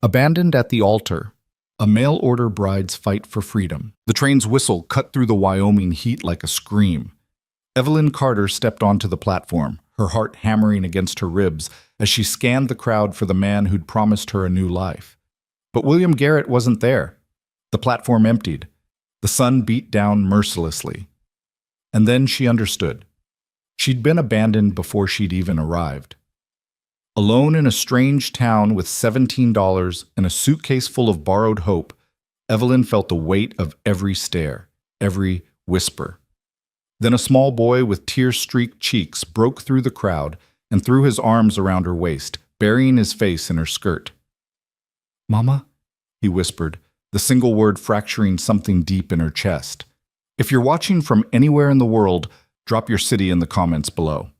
Abandoned at the altar. A mail-order bride's fight for freedom. The train's whistle cut through the Wyoming heat like a scream. Evelyn Carter stepped onto the platform, her heart hammering against her ribs as she scanned the crowd for the man who'd promised her a new life. But William Garrett wasn't there. The platform emptied. The sun beat down mercilessly. And then she understood. She'd been abandoned before she'd even arrived. Alone in a strange town with $17 and a suitcase full of borrowed hope, Evelyn felt the weight of every stare, every whisper. Then a small boy with tear-streaked cheeks broke through the crowd and threw his arms around her waist, burying his face in her skirt. "Mama?" he whispered, the single word fracturing something deep in her chest. If you're watching from anywhere in the world, drop your city in the comments below.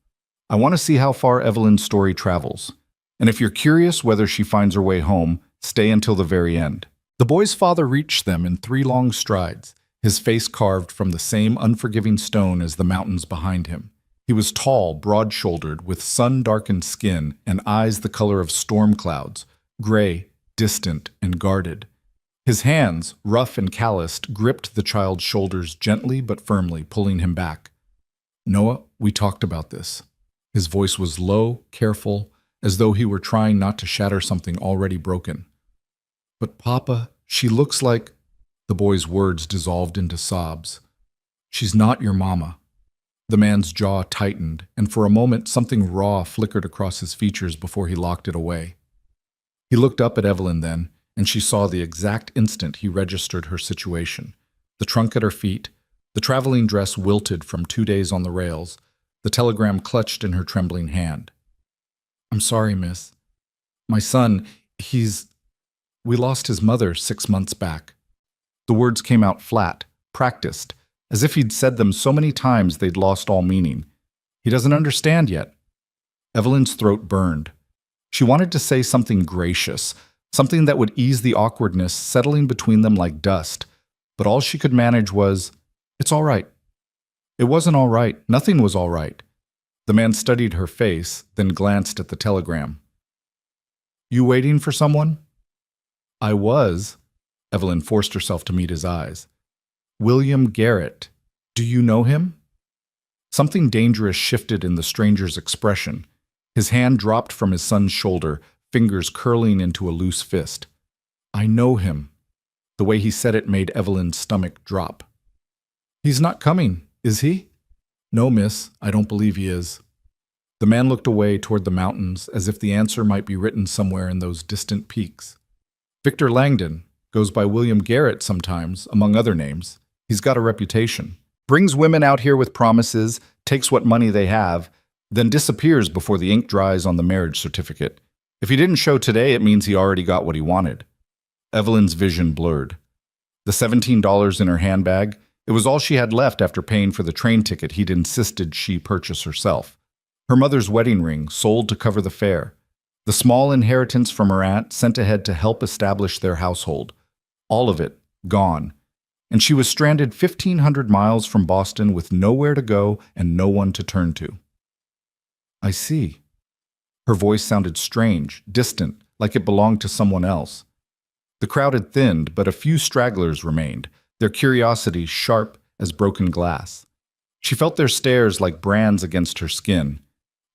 I want to see how far Evelyn's story travels. And if you're curious whether she finds her way home, stay until the very end. The boy's father reached them in 3 long strides, his face carved from the same unforgiving stone as the mountains behind him. He was tall, broad-shouldered, with sun-darkened skin and eyes the color of storm clouds, gray, distant, and guarded. His hands, rough and calloused, gripped the child's shoulders gently but firmly, pulling him back. "Noah, we talked about this." His voice was low, careful, as though he were trying not to shatter something already broken. "But Papa, she looks like—" The boy's words dissolved into sobs. "She's not your mama." The man's jaw tightened, and for a moment something raw flickered across his features before he locked it away. He looked up at Evelyn then, and she saw the exact instant he registered her situation. The trunk at her feet, the traveling dress wilted from 2 days on the rails, the telegram clutched in her trembling hand. "I'm sorry, miss. My son, we lost his mother 6 months back." The words came out flat, practiced, as if he'd said them so many times they'd lost all meaning. He doesn't understand yet. Evelyn's throat burned. She wanted to say something gracious, something that would ease the awkwardness settling between them like dust, but all she could manage was, "It's all right." It wasn't all right. Nothing was all right. The man studied her face, then glanced at the telegram. "You waiting for someone?" "I was." Evelyn forced herself to meet his eyes. "William Garrett. Do you know him?" Something dangerous shifted in the stranger's expression. His hand dropped from his son's shoulder, fingers curling into a loose fist. "I know him." The way he said it made Evelyn's stomach drop. "He's not coming, is he?" "No, miss, I don't believe he is." The man looked away toward the mountains as if the answer might be written somewhere in those distant peaks. "Victor Langdon, goes by William Garrett sometimes, among other names. He's got a reputation. Brings women out here with promises, takes what money they have, then disappears before the ink dries on the marriage certificate. If he didn't show today, it means he already got what he wanted." Evelyn's vision blurred. The $17 in her handbag, it was all she had left after paying for the train ticket he'd insisted she purchase herself. Her mother's wedding ring, sold to cover the fare. The small inheritance from her aunt sent ahead to help establish their household. All of it, gone. And she was stranded 1,500 miles from Boston with nowhere to go and no one to turn to. "I see." Her voice sounded strange, distant, like it belonged to someone else. The crowd had thinned, but a few stragglers remained, their curiosity sharp as broken glass. She felt their stares like brands against her skin.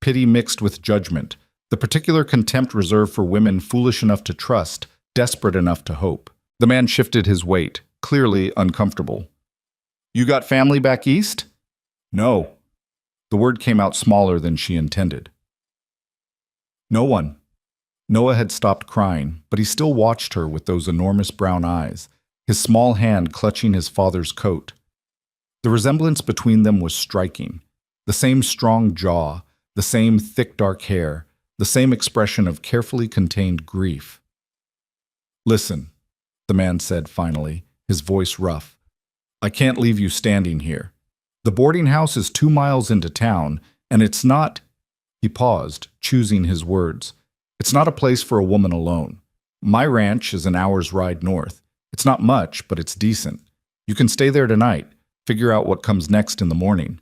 Pity mixed with judgment, the particular contempt reserved for women foolish enough to trust, desperate enough to hope. The man shifted his weight, clearly uncomfortable. "You got family back east?" "No." The word came out smaller than she intended. "No one." Noah had stopped crying, but he still watched her with those enormous brown eyes, his small hand clutching his father's coat. The resemblance between them was striking. The same strong jaw, the same thick dark hair, the same expression of carefully contained grief. "Listen," the man said finally, his voice rough. "I can't leave you standing here. The boarding house is 2 miles into town, and it's not—" He paused, choosing his words. "It's not a place for a woman alone. My ranch is an hour's ride north. It's not much, but it's decent. You can stay there tonight, figure out what comes next in the morning."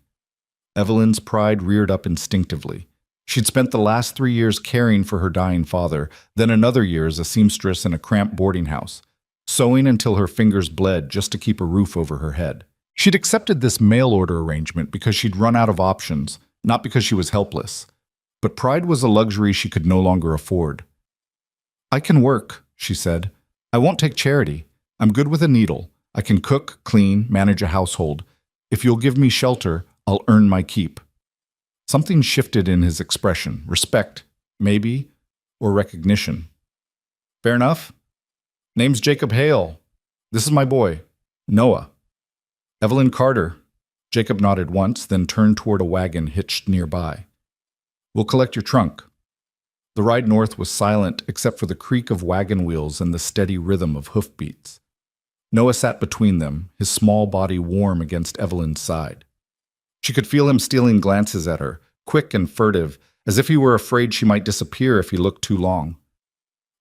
Evelyn's pride reared up instinctively. She'd spent the last 3 years caring for her dying father, then another year as a seamstress in a cramped boarding house, sewing until her fingers bled just to keep a roof over her head. She'd accepted this mail order arrangement because she'd run out of options, not because she was helpless. But pride was a luxury she could no longer afford. "I can work," she said. "I won't take charity. I'm good with a needle. I can cook, clean, manage a household. If you'll give me shelter, I'll earn my keep." Something shifted in his expression. Respect, maybe, or recognition. "Fair enough. Name's Jacob Hale. This is my boy, Noah." "Evelyn Carter." Jacob nodded once, then turned toward a wagon hitched nearby. "We'll collect your trunk." The ride north was silent except for the creak of wagon wheels and the steady rhythm of hoofbeats. Noah sat between them, his small body warm against Evelyn's side. She could feel him stealing glances at her, quick and furtive, as if he were afraid she might disappear if he looked too long.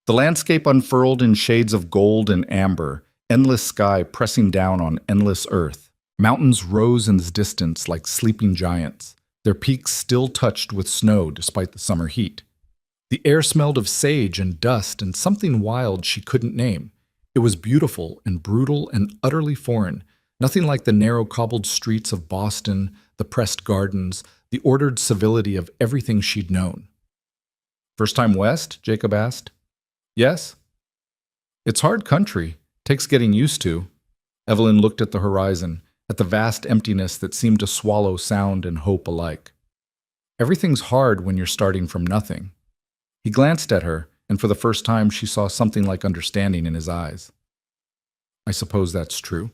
The landscape unfurled in shades of gold and amber, endless sky pressing down on endless earth. Mountains rose in the distance like sleeping giants, their peaks still touched with snow despite the summer heat. The air smelled of sage and dust and something wild she couldn't name. It was beautiful and brutal and utterly foreign, nothing like the narrow cobbled streets of Boston, the pressed gardens, the ordered civility of everything she'd known. "First time west?" Jacob asked. "Yes." "It's hard country. Takes getting used to." Evelyn looked at the horizon, at the vast emptiness that seemed to swallow sound and hope alike. "Everything's hard when you're starting from nothing." He glanced at her, and for the first time she saw something like understanding in his eyes. "I suppose that's true."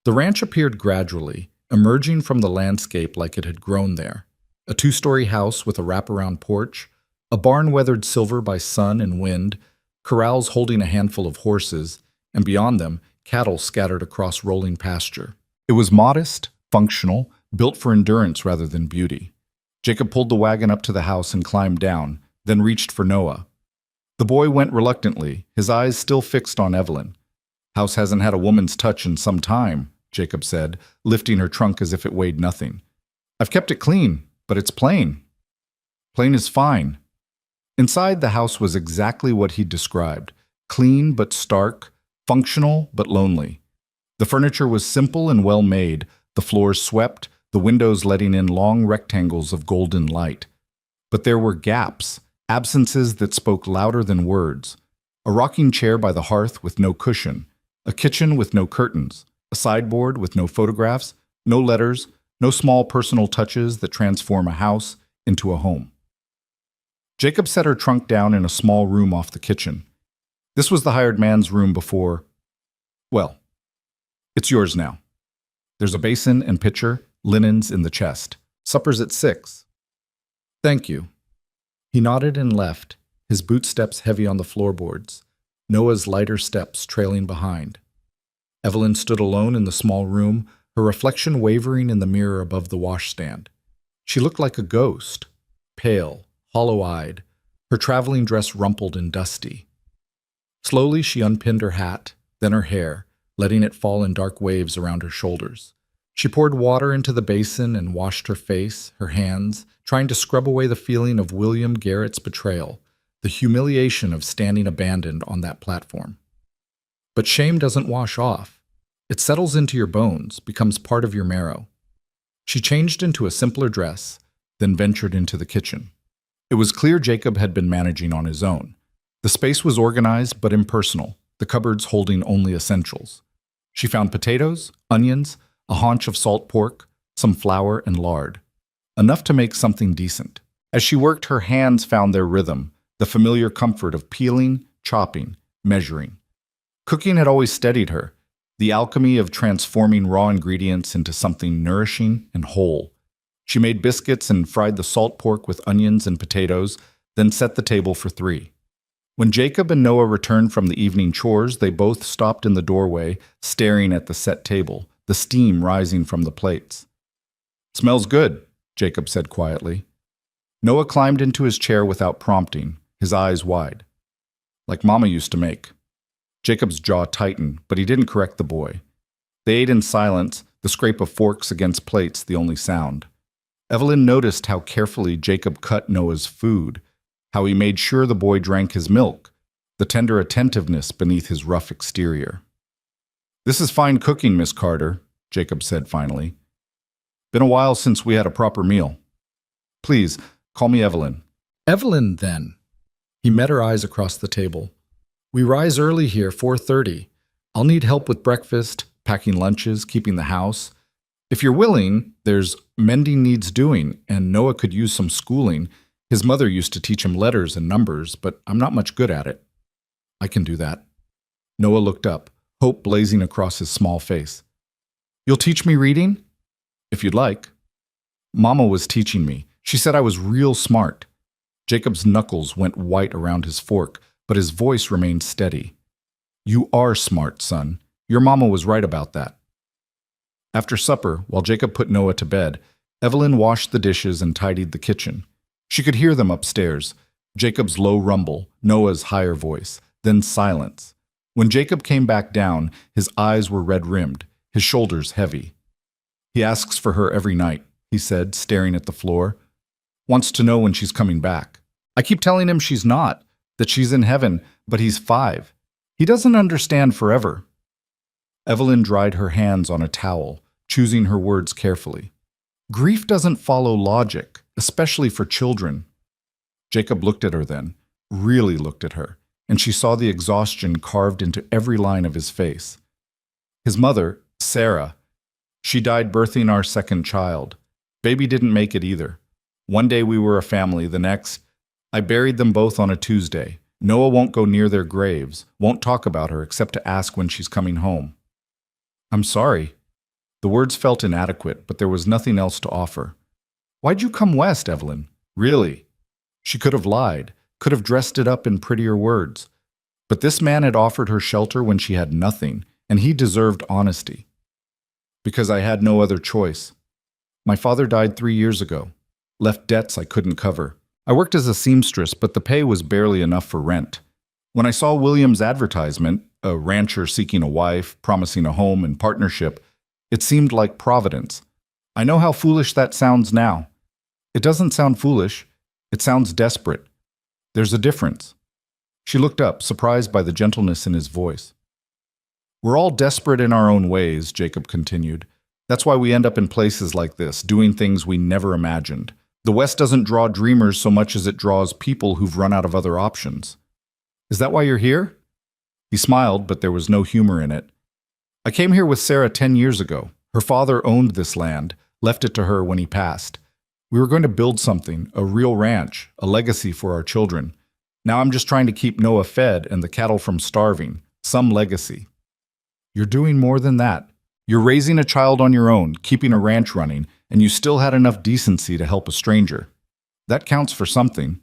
The ranch appeared gradually, emerging from the landscape like it had grown there. A 2-story house with a wraparound porch, a barn weathered silver by sun and wind, corrals holding a handful of horses, and beyond them, cattle scattered across rolling pasture. It was modest, functional, built for endurance rather than beauty. Jacob pulled the wagon up to the house and climbed down, then reached for Noah. The boy went reluctantly, his eyes still fixed on Evelyn. "House hasn't had a woman's touch in some time," Jacob said, lifting her trunk as if it weighed nothing. "I've kept it clean, but it's plain." "Plain is fine." Inside, the house was exactly what he'd described, clean but stark, functional but lonely. The furniture was simple and well made, the floors swept, the windows letting in long rectangles of golden light. But there were gaps, absences that spoke louder than words. A rocking chair by the hearth with no cushion, a kitchen with no curtains, a sideboard with no photographs, no letters, no small personal touches that transform a house into a home. Jacob set her trunk down in a small room off the kitchen. This was the hired man's room before. Well, it's yours now. There's a basin and pitcher, linens in the chest. Supper's at 6. Thank you. He nodded and left, his boot steps heavy on the floorboards, Noah's lighter steps trailing behind. Evelyn stood alone in the small room, her reflection wavering in the mirror above the washstand. She looked like a ghost, pale, hollow-eyed, her traveling dress rumpled and dusty. Slowly she unpinned her hat, then her hair, letting it fall in dark waves around her shoulders. She poured water into the basin and washed her face, her hands, trying to scrub away the feeling of William Garrett's betrayal, the humiliation of standing abandoned on that platform. But shame doesn't wash off. It settles into your bones, becomes part of your marrow. She changed into a simpler dress, then ventured into the kitchen. It was clear Jacob had been managing on his own. The space was organized but impersonal, the cupboards holding only essentials. She found potatoes, onions, a haunch of salt pork, some flour and lard. Enough to make something decent. As she worked, her hands found their rhythm, the familiar comfort of peeling, chopping, measuring. Cooking had always steadied her, the alchemy of transforming raw ingredients into something nourishing and whole. She made biscuits and fried the salt pork with onions and potatoes, then set the table for 3. When Jacob and Noah returned from the evening chores, they both stopped in the doorway, staring at the set table, the steam rising from the plates. "Smells good," Jacob said quietly. Noah climbed into his chair without prompting, his eyes wide. "Like Mama used to make." Jacob's jaw tightened, but he didn't correct the boy. They ate in silence, the scrape of forks against plates the only sound. Evelyn noticed how carefully Jacob cut Noah's food, how he made sure the boy drank his milk, the tender attentiveness beneath his rough exterior. "This is fine cooking, Miss Carter," Jacob said finally. "Been a while since we had a proper meal. Please, call me Evelyn." Evelyn, then. He met her eyes across the table. "We rise early here, 4:30. I'll need help with breakfast, packing lunches, keeping the house. If you're willing, there's mending needs doing, and Noah could use some schooling. His mother used to teach him letters and numbers, but I'm not much good at it." "I can do that." Noah looked up, hope blazing across his small face. "You'll teach me reading?" "If you'd like." "Mama was teaching me. She said I was real smart." Jacob's knuckles went white around his fork, but his voice remained steady. "You are smart, son. Your mama was right about that." After supper, while Jacob put Noah to bed, Evelyn washed the dishes and tidied the kitchen. She could hear them upstairs, Jacob's low rumble, Noah's higher voice, then silence. When Jacob came back down, his eyes were red-rimmed, his shoulders heavy. "He asks for her every night," he said, staring at the floor. "Wants to know when she's coming back. I keep telling him she's not, that she's in heaven, but he's 5. He doesn't understand forever." Evelyn dried her hands on a towel, choosing her words carefully. "Grief doesn't follow logic, especially for children." Jacob looked at her then, really looked at her, and she saw the exhaustion carved into every line of his face. "His mother, Sarah, she died birthing our second child. Baby didn't make it either. One day we were a family, the next, I buried them both on a Tuesday. Noah won't go near their graves, won't talk about her except to ask when she's coming home." "I'm sorry." The words felt inadequate, but there was nothing else to offer. "Why'd you come west, Evelyn? Really?" She could have lied, could have dressed it up in prettier words. But this man had offered her shelter when she had nothing, and he deserved honesty. "Because I had no other choice. My father died 3 years ago, left debts I couldn't cover. I worked as a seamstress, but the pay was barely enough for rent. When I saw William's advertisement, a rancher seeking a wife, promising a home and partnership, it seemed like Providence. I know how foolish that sounds now. It doesn't sound foolish. It sounds desperate. There's a difference." She looked up, surprised by the gentleness in his voice. "We're all desperate in our own ways," Jacob continued. "That's why we end up in places like this, doing things we never imagined. The West doesn't draw dreamers so much as it draws people who've run out of other options." "Is that why you're here?" He smiled, but there was no humor in it. "I came here with Sarah 10 years ago. Her father owned this land, left it to her when he passed. We were going to build something, a real ranch, a legacy for our children. Now I'm just trying to keep Noah fed and the cattle from starving, some legacy." "You're doing more than that. You're raising a child on your own, keeping a ranch running, and you still had enough decency to help a stranger. That counts for something."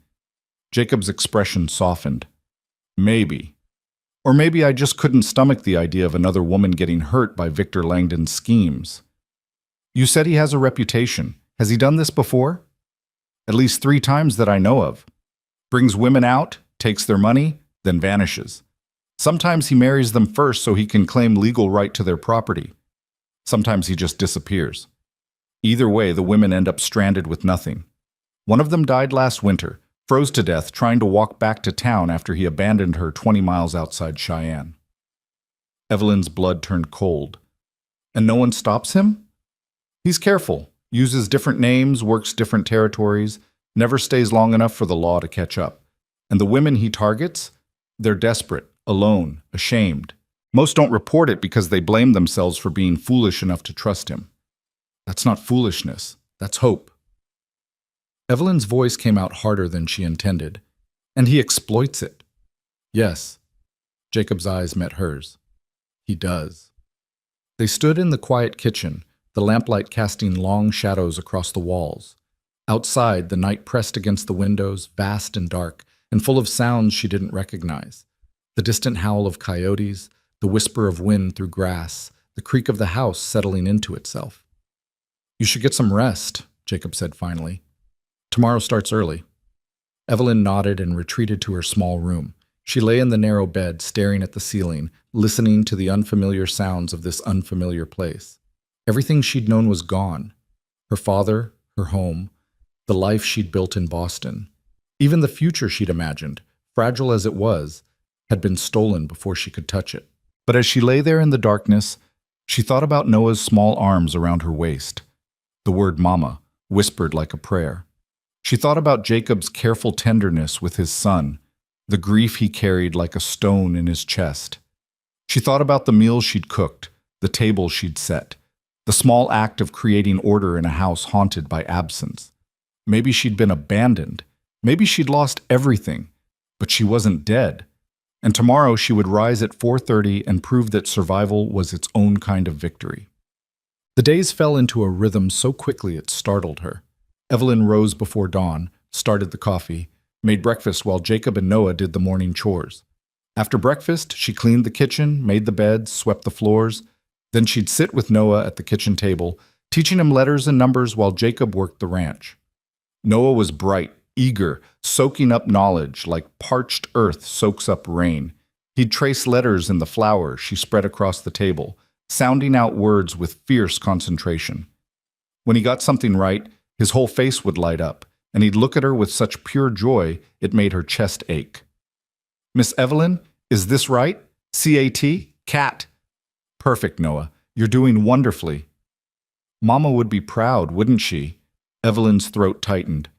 Jacob's expression softened. "Maybe. Or maybe I just couldn't stomach the idea of another woman getting hurt by Victor Langdon's schemes." "You said he has a reputation. Has he done this before?" "At least 3 times that I know of. Brings women out, takes their money, then vanishes. Sometimes he marries them first so he can claim legal right to their property. Sometimes he just disappears. Either way, the women end up stranded with nothing. One of them died last winter, froze to death trying to walk back to town after he abandoned her 20 miles outside Cheyenne." Evelyn's blood turned cold. "And no one stops him?" "He's careful, uses different names, works different territories, never stays long enough for the law to catch up. And the women he targets? They're desperate, alone, ashamed. Most don't report it because they blame themselves for being foolish enough to trust him." "That's not foolishness. That's hope." Evelyn's voice came out harder than she intended. "And he exploits it." "Yes." Jacob's eyes met hers. "He does." They stood in the quiet kitchen, the lamplight casting long shadows across the walls. Outside, the night pressed against the windows, vast and dark, and full of sounds she didn't recognize. The distant howl of coyotes, the whisper of wind through grass, the creak of the house settling into itself. "You should get some rest," Jacob said finally. "Tomorrow starts early." Evelyn nodded and retreated to her small room. She lay in the narrow bed, staring at the ceiling, listening to the unfamiliar sounds of this unfamiliar place. Everything she'd known was gone. Her father, her home, the life she'd built in Boston. Even the future she'd imagined, fragile as it was, had been stolen before she could touch it. But as she lay there in the darkness, she thought about Noah's small arms around her waist, the word mama, whispered like a prayer. She thought about Jacob's careful tenderness with his son, the grief he carried like a stone in his chest. She thought about the meals she'd cooked, the table she'd set, the small act of creating order in a house haunted by absence. Maybe she'd been abandoned. Maybe she'd lost everything, but she wasn't dead. And tomorrow she would rise at 4:30 and prove that survival was its own kind of victory. The days fell into a rhythm so quickly it startled her. Evelyn rose before dawn, started the coffee, made breakfast while Jacob and Noah did the morning chores. After breakfast, she cleaned the kitchen, made the beds, swept the floors. Then she'd sit with Noah at the kitchen table, teaching him letters and numbers while Jacob worked the ranch. Noah was bright, eager, soaking up knowledge like parched earth soaks up rain. He'd trace letters in the flour she spread across the table, sounding out words with fierce concentration. When he got something right, his whole face would light up, and he'd look at her with such pure joy it made her chest ache. "Miss Evelyn, is this right? C-A-T? Cat. Perfect, Noah. You're doing wonderfully." Mama would be proud, wouldn't she? Evelyn's throat tightened.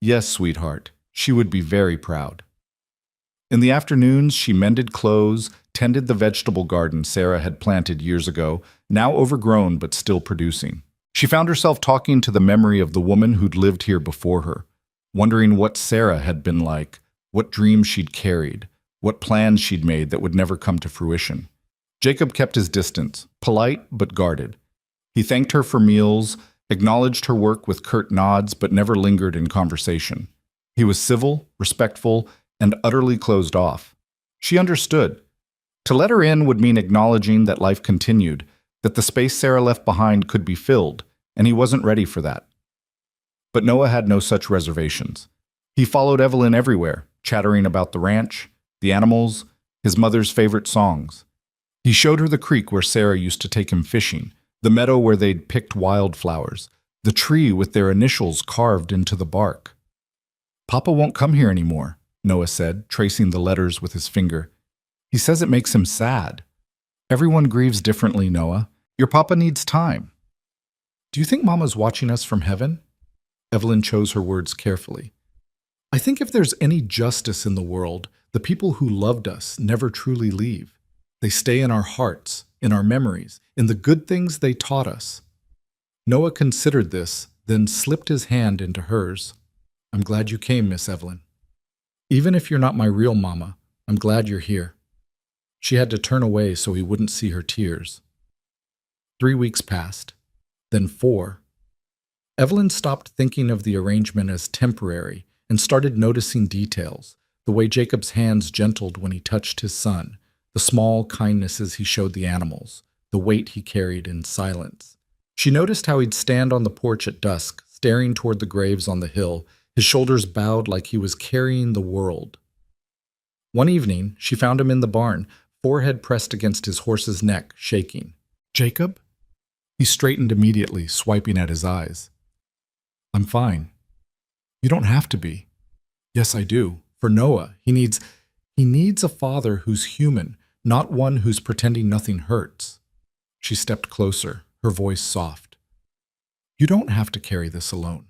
Yes, sweetheart, she would be very proud. In the afternoons, she mended clothes, tended the vegetable garden Sarah had planted years ago, now overgrown but still producing. She found herself talking to the memory of the woman who'd lived here before her, wondering what Sarah had been like, what dreams she'd carried, what plans she'd made that would never come to fruition. Jacob kept his distance, polite but guarded. He thanked her for meals, acknowledged her work with curt nods, but never lingered in conversation. He was civil, respectful, and utterly closed off. She understood. To let her in would mean acknowledging that life continued, that the space Sarah left behind could be filled, and he wasn't ready for that. But Noah had no such reservations. He followed Evelyn everywhere, chattering about the ranch, the animals, his mother's favorite songs. He showed her the creek where Sarah used to take him fishing, the meadow where they'd picked wildflowers, the tree with their initials carved into the bark. "Papa won't come here anymore," Noah said, tracing the letters with his finger. "He says it makes him sad." "Everyone grieves differently, Noah. Your papa needs time." "Do you think Mama's watching us from heaven?" Evelyn chose her words carefully. "I think if there's any justice in the world, the people who loved us never truly leave. They stay in our hearts, in our memories, in the good things they taught us." Noah considered this, then slipped his hand into hers. "I'm glad you came, Miss Evelyn. Even if you're not my real mama, I'm glad you're here." She had to turn away so he wouldn't see her tears. 3 weeks passed, then 4. Evelyn stopped thinking of the arrangement as temporary and started noticing details, the way Jacob's hands gentled when he touched his son, the small kindnesses he showed the animals, the weight he carried in silence. She noticed how he'd stand on the porch at dusk, staring toward the graves on the hill, his shoulders bowed like he was carrying the world. One evening, she found him in the barn, forehead pressed against his horse's neck, shaking. "Jacob?" He straightened immediately, swiping at his eyes. "I'm fine." "You don't have to be." "Yes, I do. For Noah, he needs a father who's human, not one who's pretending nothing hurts." She stepped closer, her voice soft. "You don't have to carry this alone."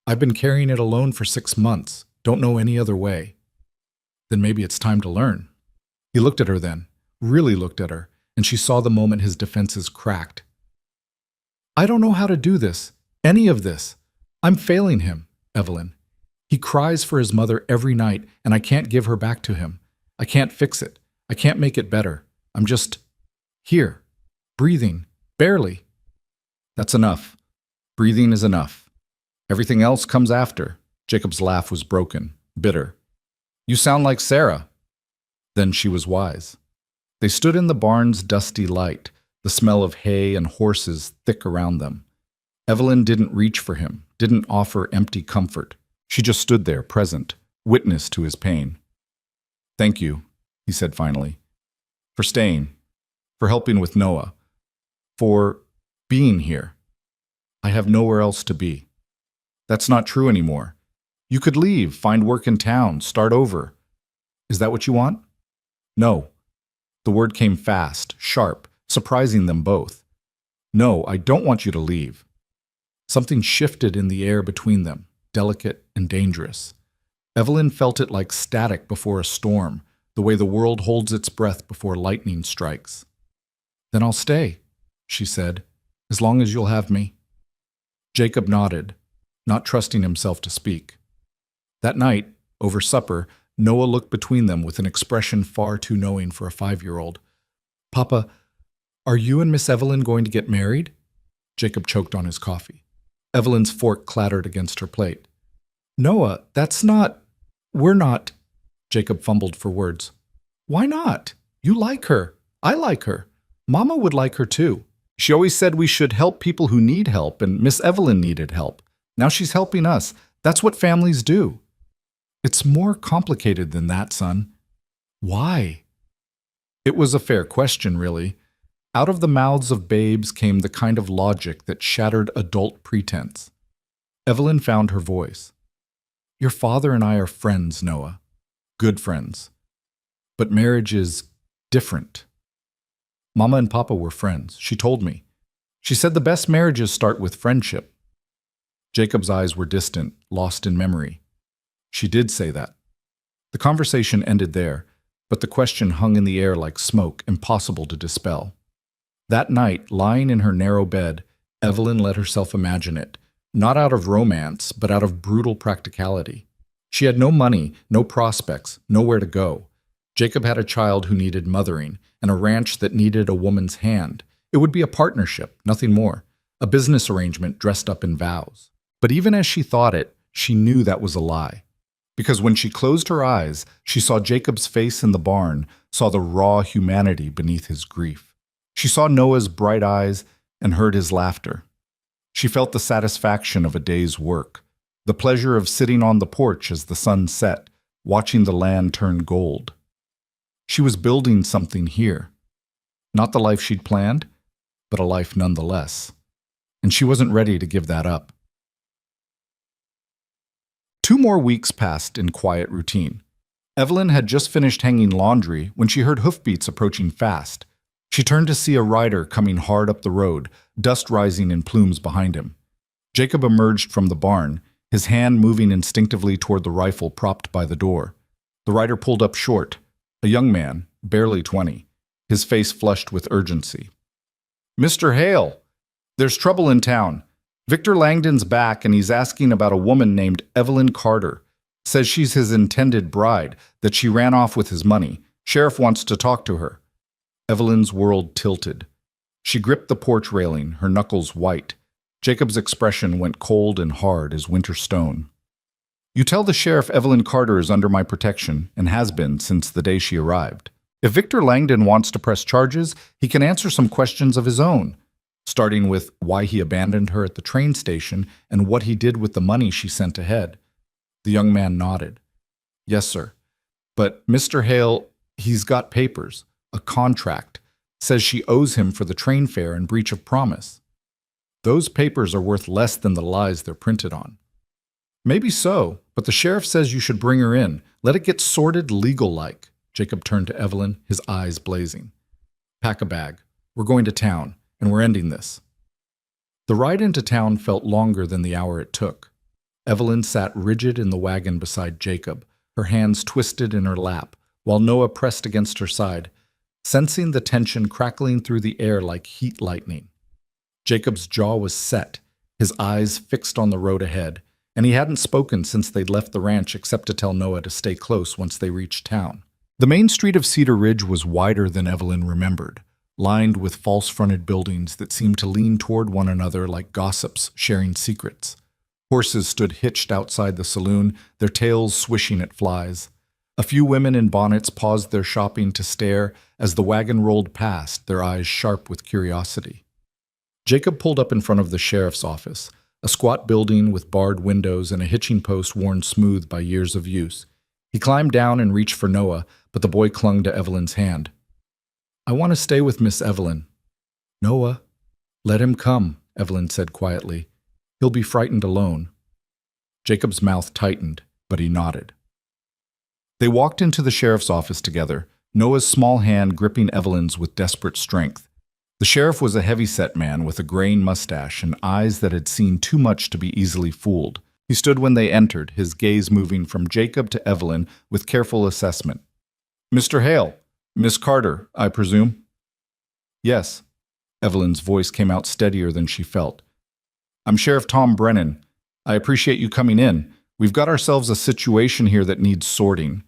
"I've been carrying it alone for 6 months. Don't know any other way." "Then maybe it's time to learn." He looked at her then, really looked at her, and she saw the moment his defenses cracked. "I don't know how to do this, any of this. I'm failing him, Evelyn. He cries for his mother every night, and I can't give her back to him. I can't fix it. I can't make it better. I'm just here, breathing, barely." "That's enough. Breathing is enough. Everything else comes after." Jacob's laugh was broken, bitter. "You sound like Sarah." Then she was wise. They stood in the barn's dusty light, the smell of hay and horses thick around them. Evelyn didn't reach for him, didn't offer empty comfort. She just stood there, present, witness to his pain. "Thank you," he said finally, "for staying, for helping with Noah, for being here." I have nowhere else to be. That's not true anymore. You could leave, find work in town, start over. Is that what you want? No. The word came fast, sharp, surprising them both. No, I don't want you to leave. Something shifted in the air between them, delicate and dangerous. Evelyn felt it like static before a storm, the way the world holds its breath before lightning strikes. Then I'll stay, she said, as long as you'll have me. Jacob nodded, not trusting himself to speak. That night, over supper, Noah looked between them with an expression far too knowing for a 5-year-old. Papa, are you and Miss Evelyn going to get married? Jacob choked on his coffee. Evelyn's fork clattered against her plate. Noah, we're not. Jacob fumbled for words. Why not? You like her. I like her. Mama would like her too. She always said we should help people who need help, and Miss Evelyn needed help. Now she's helping us. That's what families do. It's more complicated than that, son. Why? It was a fair question, really. Out of the mouths of babes came the kind of logic that shattered adult pretense. Evelyn found her voice. Your father and I are friends, Noah. Good friends. But marriage is different. Mama and Papa were friends, she told me. She said the best marriages start with friendship. Jacob's eyes were distant, lost in memory. She did say that. The conversation ended there, but the question hung in the air like smoke, impossible to dispel. That night, lying in her narrow bed, Evelyn let herself imagine it, not out of romance, but out of brutal practicality. She had no money, no prospects, nowhere to go. Jacob had a child who needed mothering, and a ranch that needed a woman's hand. It would be a partnership, nothing more, a business arrangement dressed up in vows. But even as she thought it, she knew that was a lie. Because when she closed her eyes, she saw Jacob's face in the barn, saw the raw humanity beneath his grief. She saw Noah's bright eyes and heard his laughter. She felt the satisfaction of a day's work, the pleasure of sitting on the porch as the sun set, watching the land turn gold. She was building something here. Not the life she'd planned, but a life nonetheless. And she wasn't ready to give that up. 2 more weeks passed in quiet routine. Evelyn had just finished hanging laundry when she heard hoofbeats approaching fast. She turned to see a rider coming hard up the road, dust rising in plumes behind him. Jacob emerged from the barn, his hand moving instinctively toward the rifle propped by the door. The rider pulled up short, a young man, barely 20, his face flushed with urgency. Mr. Hale, there's trouble in town. Victor Langdon's back and he's asking about a woman named Evelyn Carter. Says she's his intended bride, that she ran off with his money. Sheriff wants to talk to her. Evelyn's world tilted. She gripped the porch railing, her knuckles white. Jacob's expression went cold and hard as winter stone. You tell the sheriff Evelyn Carter is under my protection and has been since the day she arrived. If Victor Langdon wants to press charges, he can answer some questions of his own, starting with why he abandoned her at the train station and what he did with the money she sent ahead. The young man nodded. Yes, sir. But Mr. Hale, he's got papers, a contract, says she owes him for the train fare and breach of promise. Those papers are worth less than the lies they're printed on. Maybe so, but the sheriff says you should bring her in. Let it get sorted legal-like. Jacob turned to Evelyn, his eyes blazing. Pack a bag. We're going to town, and we're ending this. The ride into town felt longer than the hour it took. Evelyn sat rigid in the wagon beside Jacob, her hands twisted in her lap, while Noah pressed against her side, sensing the tension crackling through the air like heat lightning. Jacob's jaw was set, his eyes fixed on the road ahead, and he hadn't spoken since they'd left the ranch except to tell Noah to stay close once they reached town. The main street of Cedar Ridge was wider than Evelyn remembered, lined with false-fronted buildings that seemed to lean toward one another like gossips sharing secrets. Horses stood hitched outside the saloon, their tails swishing at flies. A few women in bonnets paused their shopping to stare as the wagon rolled past, their eyes sharp with curiosity. Jacob pulled up in front of the sheriff's office, a squat building with barred windows and a hitching post worn smooth by years of use. He climbed down and reached for Noah, but the boy clung to Evelyn's hand. I want to stay with Miss Evelyn. Noah, let him come, Evelyn said quietly. He'll be frightened alone. Jacob's mouth tightened, but he nodded. They walked into the sheriff's office together, Noah's small hand gripping Evelyn's with desperate strength. The sheriff was a heavy-set man with a graying mustache and eyes that had seen too much to be easily fooled. He stood when they entered, his gaze moving from Jacob to Evelyn with careful assessment. "Mr. Hale, Miss Carter, I presume?" "Yes." Evelyn's voice came out steadier than she felt. "I'm Sheriff Tom Brennan. I appreciate you coming in. We've got ourselves a situation here that needs sorting."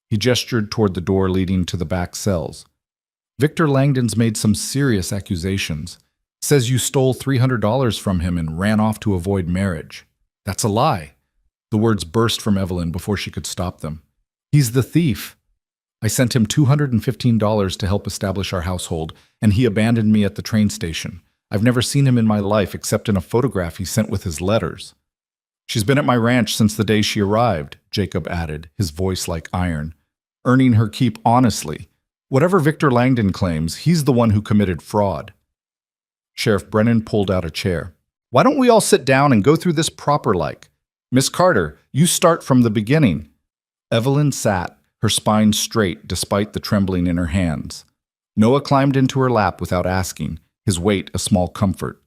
He gestured toward the door leading to the back cells. "Victor Langdon's made some serious accusations. Says you stole $300 from him and ran off to avoid marriage." "That's a lie." The words burst from Evelyn before she could stop them. "He's the thief. I sent him $215 to help establish our household, and he abandoned me at the train station. I've never seen him in my life except in a photograph he sent with his letters." "She's been at my ranch since the day she arrived," Jacob added, his voice like iron, "earning her keep honestly. Whatever Victor Langdon claims, he's the one who committed fraud." Sheriff Brennan pulled out a chair. "Why don't we all sit down and go through this proper-like? Miss Carter, you start from the beginning." Evelyn sat, her spine straight despite the trembling in her hands. Noah climbed into her lap without asking, his weight a small comfort.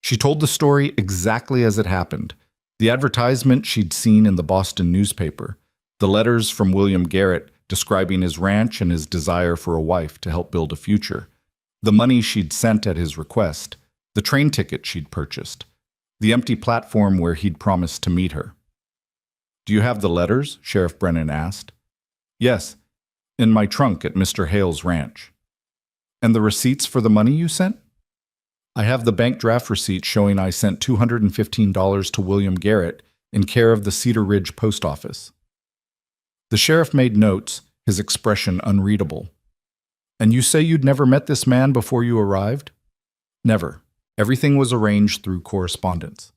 She told the story exactly as it happened. The advertisement she'd seen in the Boston newspaper, the letters from William Garrett describing his ranch and his desire for a wife to help build a future, the money she'd sent at his request, the train ticket she'd purchased, the empty platform where he'd promised to meet her. "Do you have the letters?" Sheriff Brennan asked. "Yes, in my trunk at Mr. Hale's ranch." "And the receipts for the money you sent?" "I have the bank draft receipt showing I sent $215 to William Garrett in care of the Cedar Ridge post office." The sheriff made notes, his expression unreadable. "And you say you'd never met this man before you arrived?" "Never. Everything was arranged through correspondence."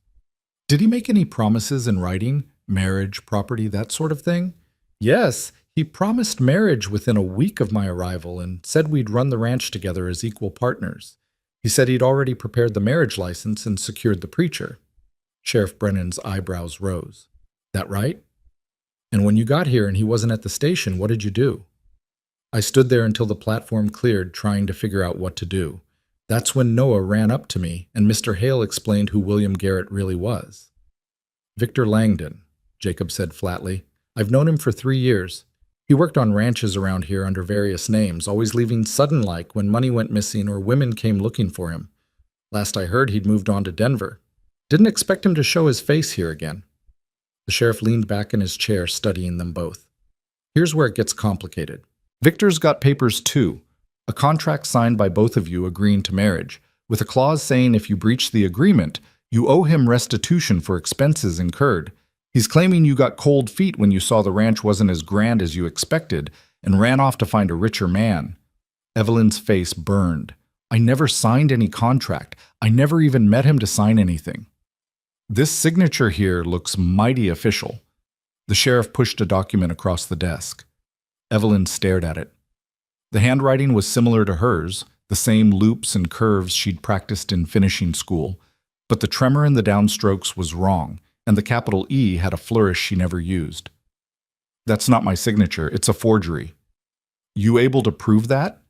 "Did he make any promises in writing? Marriage, property, that sort of thing?" "Yes. He promised marriage within a week of my arrival and said we'd run the ranch together as equal partners. He said he'd already prepared the marriage license and secured the preacher." Sheriff Brennan's eyebrows rose. "That right? And when you got here and he wasn't at the station, what did you do?" "I stood there until the platform cleared, trying to figure out what to do. That's when Noah ran up to me, and Mr. Hale explained who William Garrett really was." "Victor Langdon," Jacob said flatly. "I've known him for 3 years. He worked on ranches around here under various names, always leaving sudden-like when money went missing or women came looking for him. Last I heard, he'd moved on to Denver. Didn't expect him to show his face here again." The sheriff leaned back in his chair, studying them both. "Here's where it gets complicated. Victor's got papers too. A contract signed by both of you agreeing to marriage, with a clause saying if you breach the agreement, you owe him restitution for expenses incurred. He's claiming you got cold feet when you saw the ranch wasn't as grand as you expected and ran off to find a richer man." Evelyn's face burned. "I never signed any contract. I never even met him to sign anything." "This signature here looks mighty official." The sheriff pushed a document across the desk. Evelyn stared at it. The handwriting was similar to hers, the same loops and curves she'd practiced in finishing school, but the tremor in the downstrokes was wrong, and the capital E had a flourish she never used. "That's not my signature, it's a forgery." "You able to prove that?"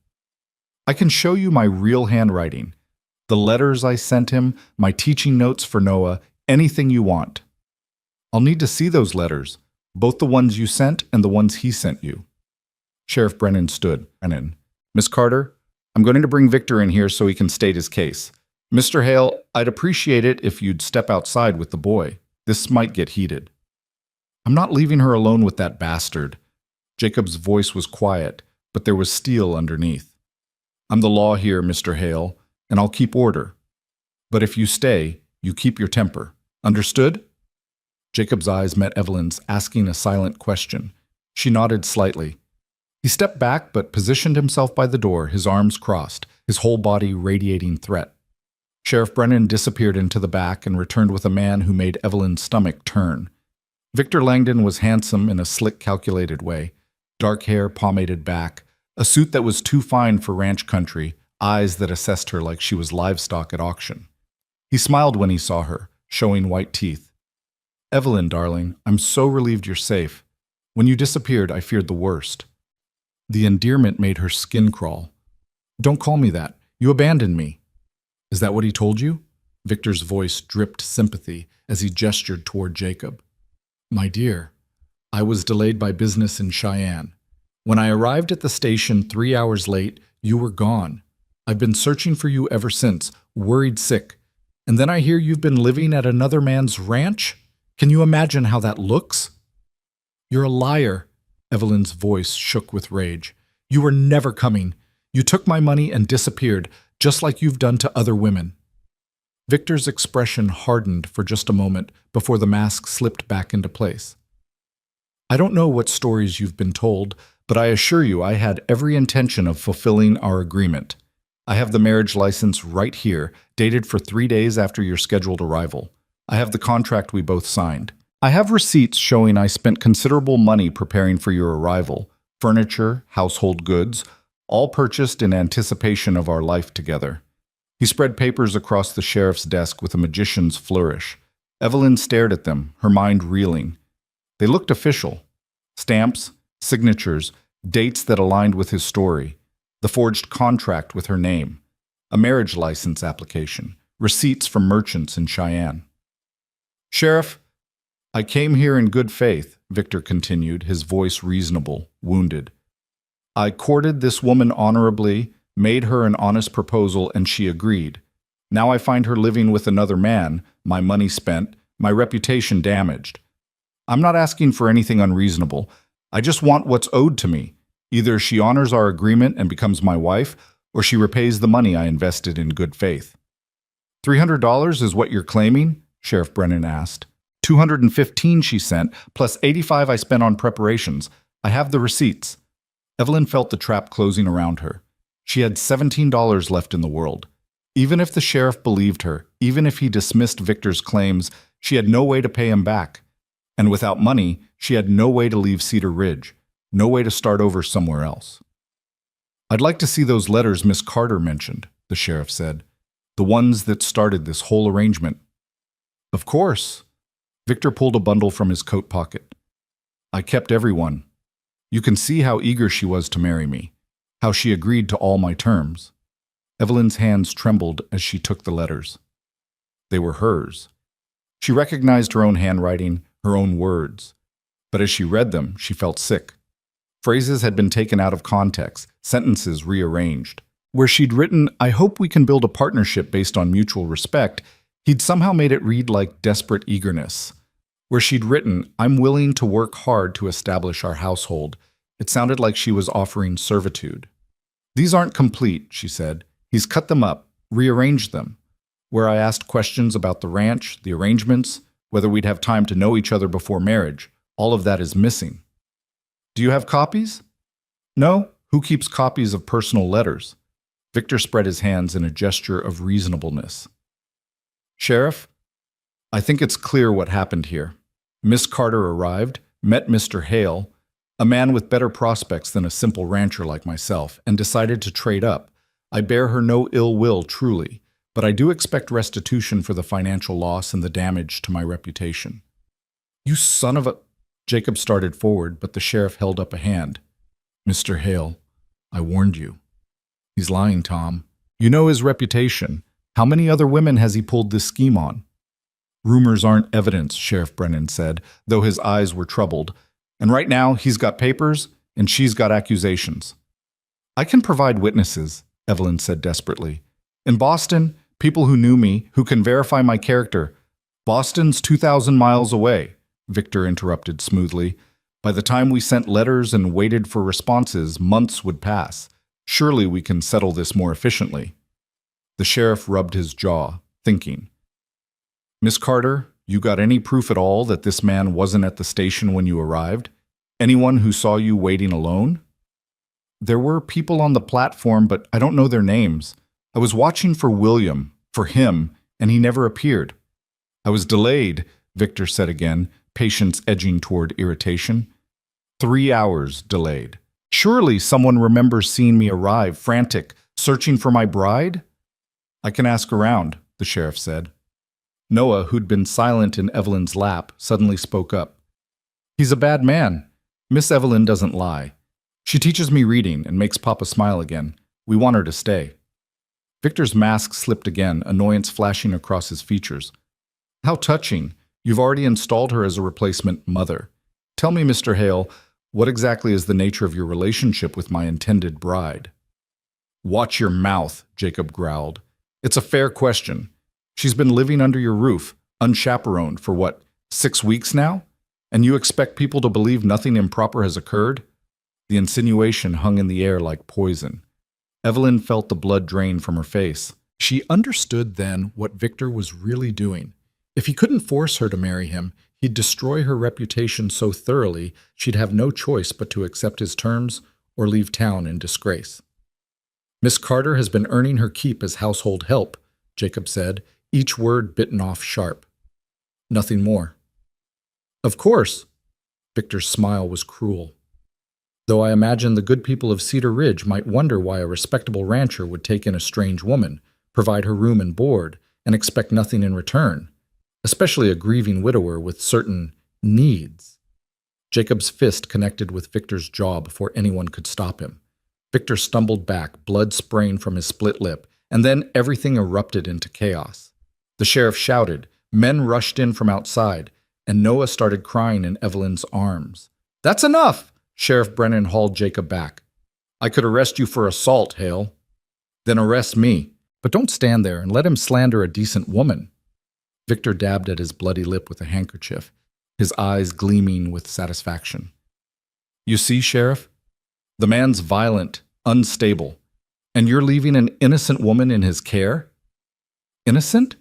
"I can show you my real handwriting. The letters I sent him, my teaching notes for Noah, anything you want." "I'll need to see those letters, both the ones you sent and the ones he sent you." Sheriff Brennan stood. "Brennan, Miss Carter, I'm going to bring Victor in here so he can state his case. Mr. Hale, I'd appreciate it if you'd step outside with the boy. This might get heated." "I'm not leaving her alone with that bastard." Jacob's voice was quiet, but there was steel underneath. "I'm the law here, Mr. Hale, and I'll keep order. But if you stay, you keep your temper. Understood?" Jacob's eyes met Evelyn's, asking a silent question. She nodded slightly. He stepped back but positioned himself by the door, his arms crossed, his whole body radiating threat. Sheriff Brennan disappeared into the back and returned with a man who made Evelyn's stomach turn. Victor Langdon was handsome in a slick, calculated way. Dark hair, pomaded back, a suit that was too fine for ranch country, eyes that assessed her like she was livestock at auction. He smiled when he saw her, showing white teeth. Evelyn, darling, I'm so relieved you're safe. When you disappeared, I feared the worst. The endearment made her skin crawl. Don't call me that. You abandoned me. Is that what he told you? Victor's voice dripped sympathy as he gestured toward Jacob. My dear, I was delayed by business in Cheyenne. When I arrived at the station 3 hours late, you were gone. I've been searching for you ever since, worried sick. And then I hear you've been living at another man's ranch? Can you imagine how that looks? You're a liar. Evelyn's voice shook with rage. You were never coming. You took my money and disappeared, just like you've done to other women. Victor's expression hardened for just a moment before the mask slipped back into place. I don't know what stories you've been told, but I assure you I had every intention of fulfilling our agreement. I have the marriage license right here, dated for 3 days after your scheduled arrival. I have the contract we both signed. I have receipts showing I spent considerable money preparing for your arrival, furniture, household goods, all purchased in anticipation of our life together. He spread papers across the sheriff's desk with a magician's flourish. Evelyn stared at them, her mind reeling. They looked official. Stamps, signatures, dates that aligned with his story, the forged contract with her name, a marriage license application, receipts from merchants in Cheyenne. Sheriff, I came here in good faith, Victor continued, his voice reasonable, wounded. I courted this woman honorably, made her an honest proposal, and she agreed. Now I find her living with another man, my money spent, my reputation damaged. I'm not asking for anything unreasonable. I just want what's owed to me. Either she honors our agreement and becomes my wife, or she repays the money I invested in good faith. $300 is what you're claiming? Sheriff Brennan asked. $215 she sent, plus $85 I spent on preparations. I have the receipts. Evelyn felt the trap closing around her. She had $17 left in the world. Even if the sheriff believed her, even if he dismissed Victor's claims, she had no way to pay him back. And without money, she had no way to leave Cedar Ridge, no way to start over somewhere else. I'd like to see those letters Miss Carter mentioned, the sheriff said. The ones that started this whole arrangement. Of course. Victor pulled a bundle from his coat pocket. I kept every one. You can see how eager she was to marry me, how she agreed to all my terms. Evelyn's hands trembled as she took the letters. They were hers. She recognized her own handwriting, her own words. But as she read them, she felt sick. Phrases had been taken out of context, sentences rearranged. Where she'd written, I hope we can build a partnership based on mutual respect, he'd somehow made it read like desperate eagerness. Where she'd written, I'm willing to work hard to establish our household, it sounded like she was offering servitude. These aren't complete, she said. He's cut them up, rearranged them. Where I asked questions about the ranch, the arrangements, whether we'd have time to know each other before marriage, all of that is missing. Do you have copies? No? Who keeps copies of personal letters? Victor spread his hands in a gesture of reasonableness. Sheriff, I think it's clear what happened here. Miss Carter arrived, met Mr. Hale, a man with better prospects than a simple rancher like myself, and decided to trade up. I bear her no ill will, truly, but I do expect restitution for the financial loss and the damage to my reputation. You son of a... Jacob started forward, but the sheriff held up a hand. Mr. Hale, I warned you. He's lying, Tom. You know his reputation. How many other women has he pulled this scheme on? Rumors aren't evidence, Sheriff Brennan said, though his eyes were troubled. And right now, he's got papers, and she's got accusations. I can provide witnesses, Evelyn said desperately. In Boston, people who knew me, who can verify my character. Boston's 2,000 miles away, Victor interrupted smoothly. By the time we sent letters and waited for responses, months would pass. Surely we can settle this more efficiently. The sheriff rubbed his jaw, thinking. Miss Carter, you got any proof at all that this man wasn't at the station when you arrived? Anyone who saw you waiting alone? There were people on the platform, but I don't know their names. I was watching for William, for him, and he never appeared. I was delayed, Victor said again, patience edging toward irritation. 3 hours delayed. Surely someone remembers seeing me arrive, frantic, searching for my bride? I can ask around, the sheriff said. Noah, who'd been silent in Evelyn's lap, suddenly spoke up. He's a bad man. Miss Evelyn doesn't lie. She teaches me reading and makes Papa smile again. We want her to stay. Victor's mask slipped again, annoyance flashing across his features. How touching. You've already installed her as a replacement mother. Tell me, Mr. Hale, what exactly is the nature of your relationship with my intended bride? Watch your mouth, Jacob growled. It's a fair question. She's been living under your roof, unchaperoned, for what, 6 weeks now? And you expect people to believe nothing improper has occurred? The insinuation hung in the air like poison. Evelyn felt the blood drain from her face. She understood then what Victor was really doing. If he couldn't force her to marry him, he'd destroy her reputation so thoroughly she'd have no choice but to accept his terms or leave town in disgrace. Miss Carter has been earning her keep as household help, Jacob said, each word bitten off sharp. Nothing more. Of course. Victor's smile was cruel. Though I imagine the good people of Cedar Ridge might wonder why a respectable rancher would take in a strange woman, provide her room and board, and expect nothing in return, especially a grieving widower with certain needs. Jacob's fist connected with Victor's jaw before anyone could stop him. Victor stumbled back, blood spraying from his split lip, and then everything erupted into chaos. The sheriff shouted, men rushed in from outside, and Noah started crying in Evelyn's arms. That's enough! Sheriff Brennan hauled Jacob back. I could arrest you for assault, Hale. Then arrest me. But don't stand there and let him slander a decent woman. Victor dabbed at his bloody lip with a handkerchief, his eyes gleaming with satisfaction. You see, Sheriff? The man's violent, unstable, and you're leaving an innocent woman in his care? Innocent?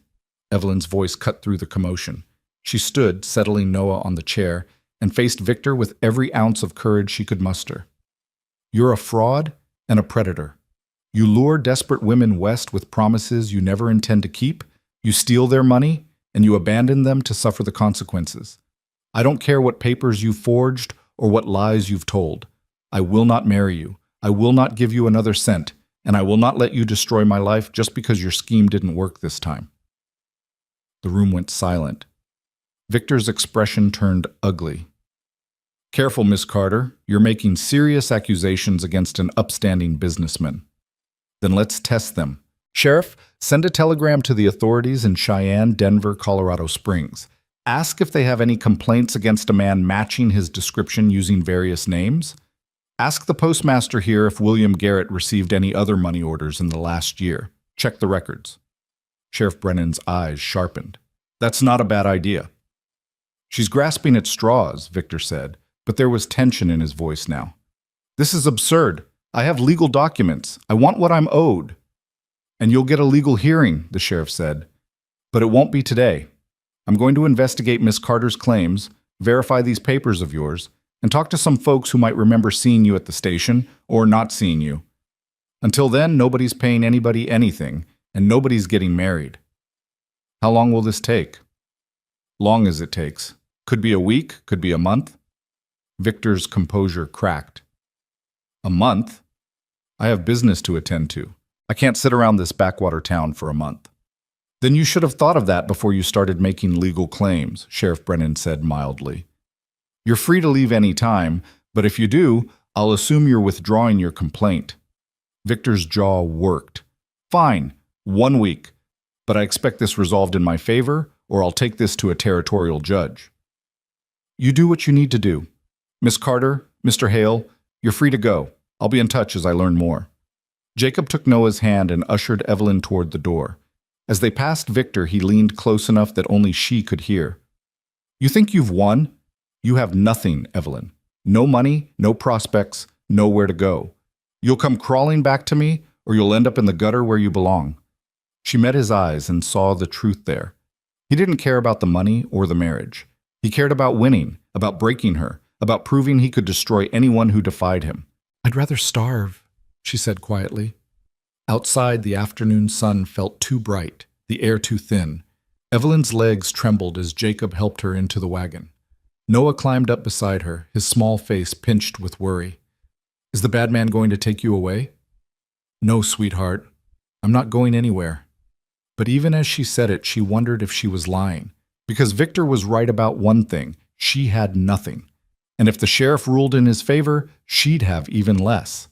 Evelyn's voice cut through the commotion. She stood, settling Noah on the chair, and faced Victor with every ounce of courage she could muster. You're a fraud and a predator. You lure desperate women west with promises you never intend to keep, you steal their money, and you abandon them to suffer the consequences. I don't care what papers you've forged or what lies you've told. I will not marry you. I will not give you another cent, and I will not let you destroy my life just because your scheme didn't work this time. The room went silent. Victor's expression turned ugly. Careful, Miss Carter. You're making serious accusations against an upstanding businessman. Then let's test them. Sheriff, send a telegram to the authorities in Cheyenne, Denver, Colorado Springs. Ask if they have any complaints against a man matching his description using various names. Ask the postmaster here if William Garrett received any other money orders in the last year. Check the records. Sheriff Brennan's eyes sharpened. That's not a bad idea. She's grasping at straws, Victor said, but there was tension in his voice now. This is absurd. I have legal documents. I want what I'm owed. And you'll get a legal hearing, the sheriff said. But it won't be today. I'm going to investigate Miss Carter's claims, verify these papers of yours, and talk to some folks who might remember seeing you at the station or not seeing you. Until then, nobody's paying anybody anything, and nobody's getting married. How long will this take? Long as it takes. Could be a week, could be a month. Victor's composure cracked. A month? I have business to attend to. I can't sit around this backwater town for a month. Then you should have thought of that before you started making legal claims, Sheriff Brennan said mildly. You're free to leave any time, but if you do, I'll assume you're withdrawing your complaint. Victor's jaw worked. Fine, 1 week, but I expect this resolved in my favor, or I'll take this to a territorial judge. You do what you need to do. Miss Carter, Mr. Hale, you're free to go. I'll be in touch as I learn more. Jacob took Noah's hand and ushered Evelyn toward the door. As they passed Victor, he leaned close enough that only she could hear. You think you've won? You have nothing, Evelyn. No money, no prospects, nowhere to go. You'll come crawling back to me, or you'll end up in the gutter where you belong. She met his eyes and saw the truth there. He didn't care about the money or the marriage. He cared about winning, about breaking her, about proving he could destroy anyone who defied him. I'd rather starve, she said quietly. Outside, the afternoon sun felt too bright, the air too thin. Evelyn's legs trembled as Jacob helped her into the wagon. Noah climbed up beside her, his small face pinched with worry. Is the bad man going to take you away? No, sweetheart. I'm not going anywhere. But even as she said it, she wondered if she was lying. Because Victor was right about one thing: she had nothing. And if the sheriff ruled in his favor, she'd have even less.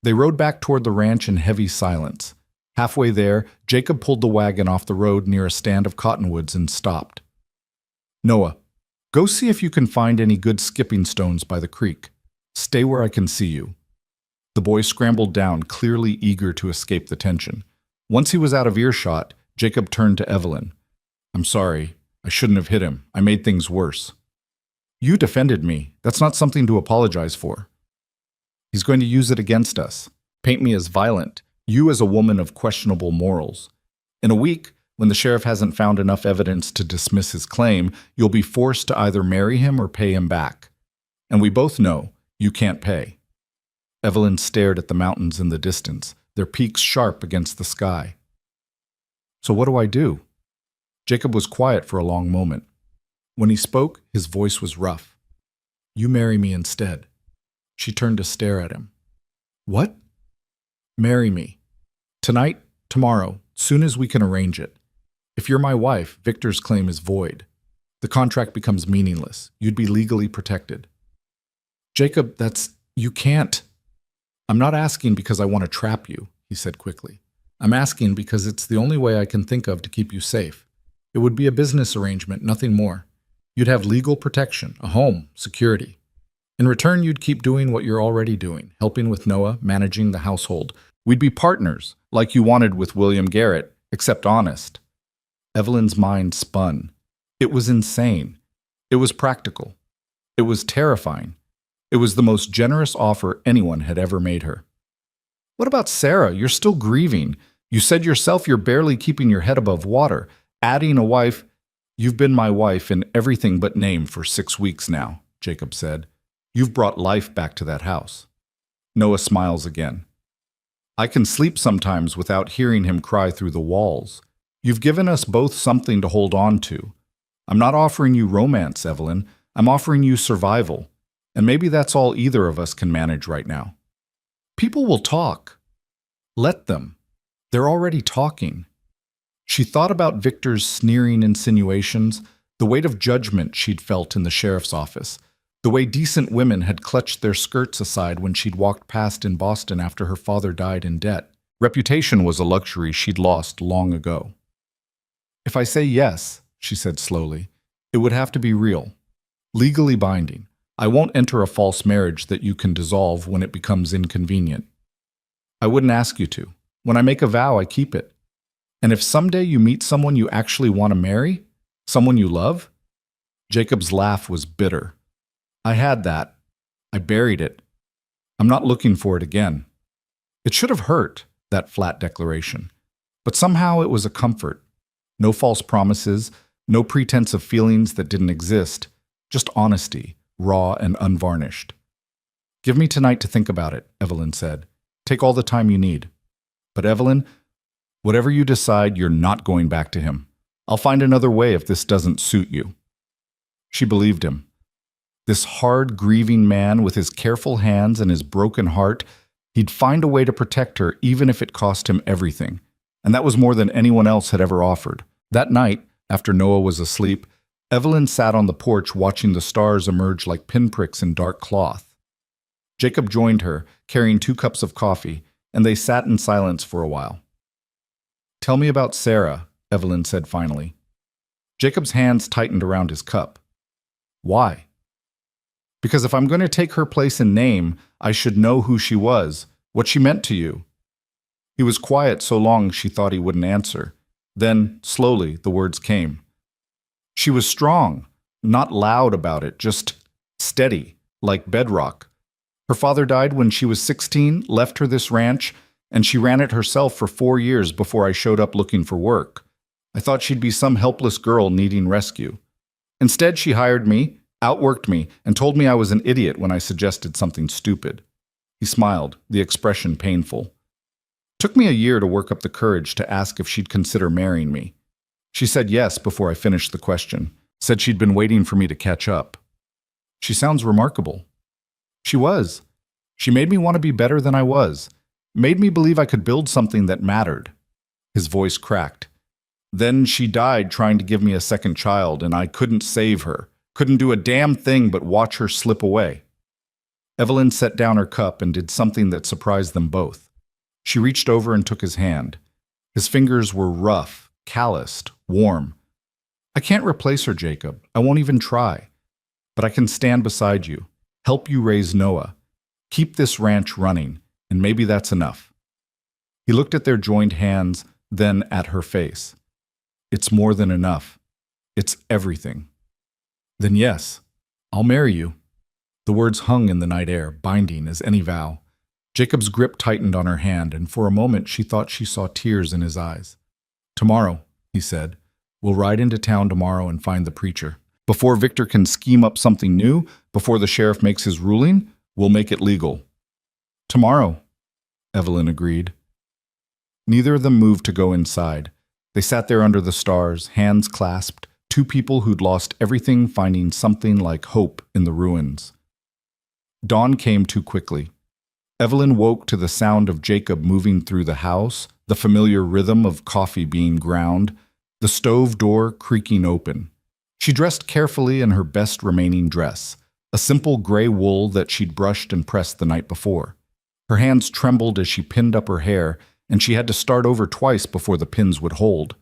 They rode back toward the ranch in heavy silence. Halfway there, Jacob pulled the wagon off the road near a stand of cottonwoods and stopped. "Noah, go see if you can find any good skipping stones by the creek. Stay where I can see you." The boy scrambled down, clearly eager to escape the tension. Once he was out of earshot, Jacob turned to Evelyn. "I'm sorry. I shouldn't have hit him. I made things worse." "You defended me. That's not something to apologize for." "He's going to use it against us. Paint me as violent. You as a woman of questionable morals. In a week, when the sheriff hasn't found enough evidence to dismiss his claim, you'll be forced to either marry him or pay him back. And we both know you can't pay." Evelyn stared at the mountains in the distance, their peaks sharp against the sky. "So what do I do?" Jacob was quiet for a long moment. When he spoke, his voice was rough. "You marry me instead." She turned to stare at him. "What?" "Marry me. Tonight, tomorrow, soon as we can arrange it. If you're my wife, Victor's claim is void. The contract becomes meaningless. You'd be legally protected." "Jacob, you can't." "I'm not asking because I want to trap you," he said quickly. "I'm asking because it's the only way I can think of to keep you safe. It would be a business arrangement, nothing more. You'd have legal protection, a home, security. In return, you'd keep doing what you're already doing, helping with Noah, managing the household. We'd be partners, like you wanted with William Garrett, except honest." Evelyn's mind spun. It was insane. It was practical. It was terrifying. It was the most generous offer anyone had ever made her. "What about Sarah? You're still grieving. You said yourself you're barely keeping your head above water. Adding a wife—" "You've been my wife in everything but name for 6 weeks now," Jacob said. "You've brought life back to that house." Noah smiles again. "I can sleep sometimes without hearing him cry through the walls. You've given us both something to hold on to. I'm not offering you romance, Evelyn. I'm offering you survival. And maybe that's all either of us can manage right now." "People will talk." "Let them. They're already talking." She thought about Victor's sneering insinuations, the weight of judgment she'd felt in the sheriff's office, the way decent women had clutched their skirts aside when she'd walked past in Boston after her father died in debt. Reputation was a luxury she'd lost long ago. "If I say yes," she said slowly, "it would have to be real, legally binding. I won't enter a false marriage that you can dissolve when it becomes inconvenient. I wouldn't ask you to. When I make a vow, I keep it. And if someday you meet someone you actually want to marry, someone you love—" Jacob's laugh was bitter. "I had that. I buried it. I'm not looking for it again." It should have hurt, that flat declaration. But somehow it was a comfort. No false promises, no pretense of feelings that didn't exist, just honesty, raw and unvarnished. "Give me tonight to think about it," Evelyn said. "Take all the time you need. But Evelyn, whatever you decide, you're not going back to him. I'll find another way if this doesn't suit you." She believed him. This hard, grieving man with his careful hands and his broken heart, he'd find a way to protect her even if it cost him everything. And that was more than anyone else had ever offered. That night, after Noah was asleep, Evelyn sat on the porch watching the stars emerge like pinpricks in dark cloth. Jacob joined her, carrying 2 cups of coffee, and they sat in silence for a while. "Tell me about Sarah," Evelyn said finally. Jacob's hands tightened around his cup. "Why?" "Because if I'm going to take her place in name, I should know who she was, what she meant to you." He was quiet so long she thought he wouldn't answer. Then, slowly, the words came. "She was strong, not loud about it, just steady, like bedrock. Her father died when she was 16, left her this ranch, and she ran it herself for 4 years before I showed up looking for work. I thought she'd be some helpless girl needing rescue. Instead, she hired me, outworked me, and told me I was an idiot when I suggested something stupid." He smiled, the expression painful. "Took me a year to work up the courage to ask if she'd consider marrying me. She said yes before I finished the question, said she'd been waiting for me to catch up." "She sounds remarkable." "She was. She made me want to be better than I was. Made me believe I could build something that mattered." His voice cracked. Then she died trying to give me a second child, and I couldn't save her. Couldn't do a damn thing but watch her slip away. Evelyn set down her cup and did something that surprised them both. She reached over and took his hand. His fingers were rough, calloused, warm. I can't replace her, Jacob. I won't even try. But I can stand beside you, help you raise Noah, keep this ranch running, and maybe that's enough. He looked at their joined hands, then at her face. It's more than enough. It's everything. Then yes, I'll marry you. The words hung in the night air, binding as any vow. Jacob's grip tightened on her hand, and for a moment she thought she saw tears in his eyes. Tomorrow, he said, we'll ride into town tomorrow and find the preacher. Before Victor can scheme up something new, before the sheriff makes his ruling, we'll make it legal. Tomorrow, Evelyn agreed. Neither of them moved to go inside. They sat there under the stars, hands clasped, two people who'd lost everything finding something like hope in the ruins. Dawn came too quickly. Evelyn woke to the sound of Jacob moving through the house, the familiar rhythm of coffee being ground, the stove door creaking open. She dressed carefully in her best remaining dress, a simple gray wool that she'd brushed and pressed the night before. Her hands trembled as she pinned up her hair, and she had to start over twice before the pins would hold.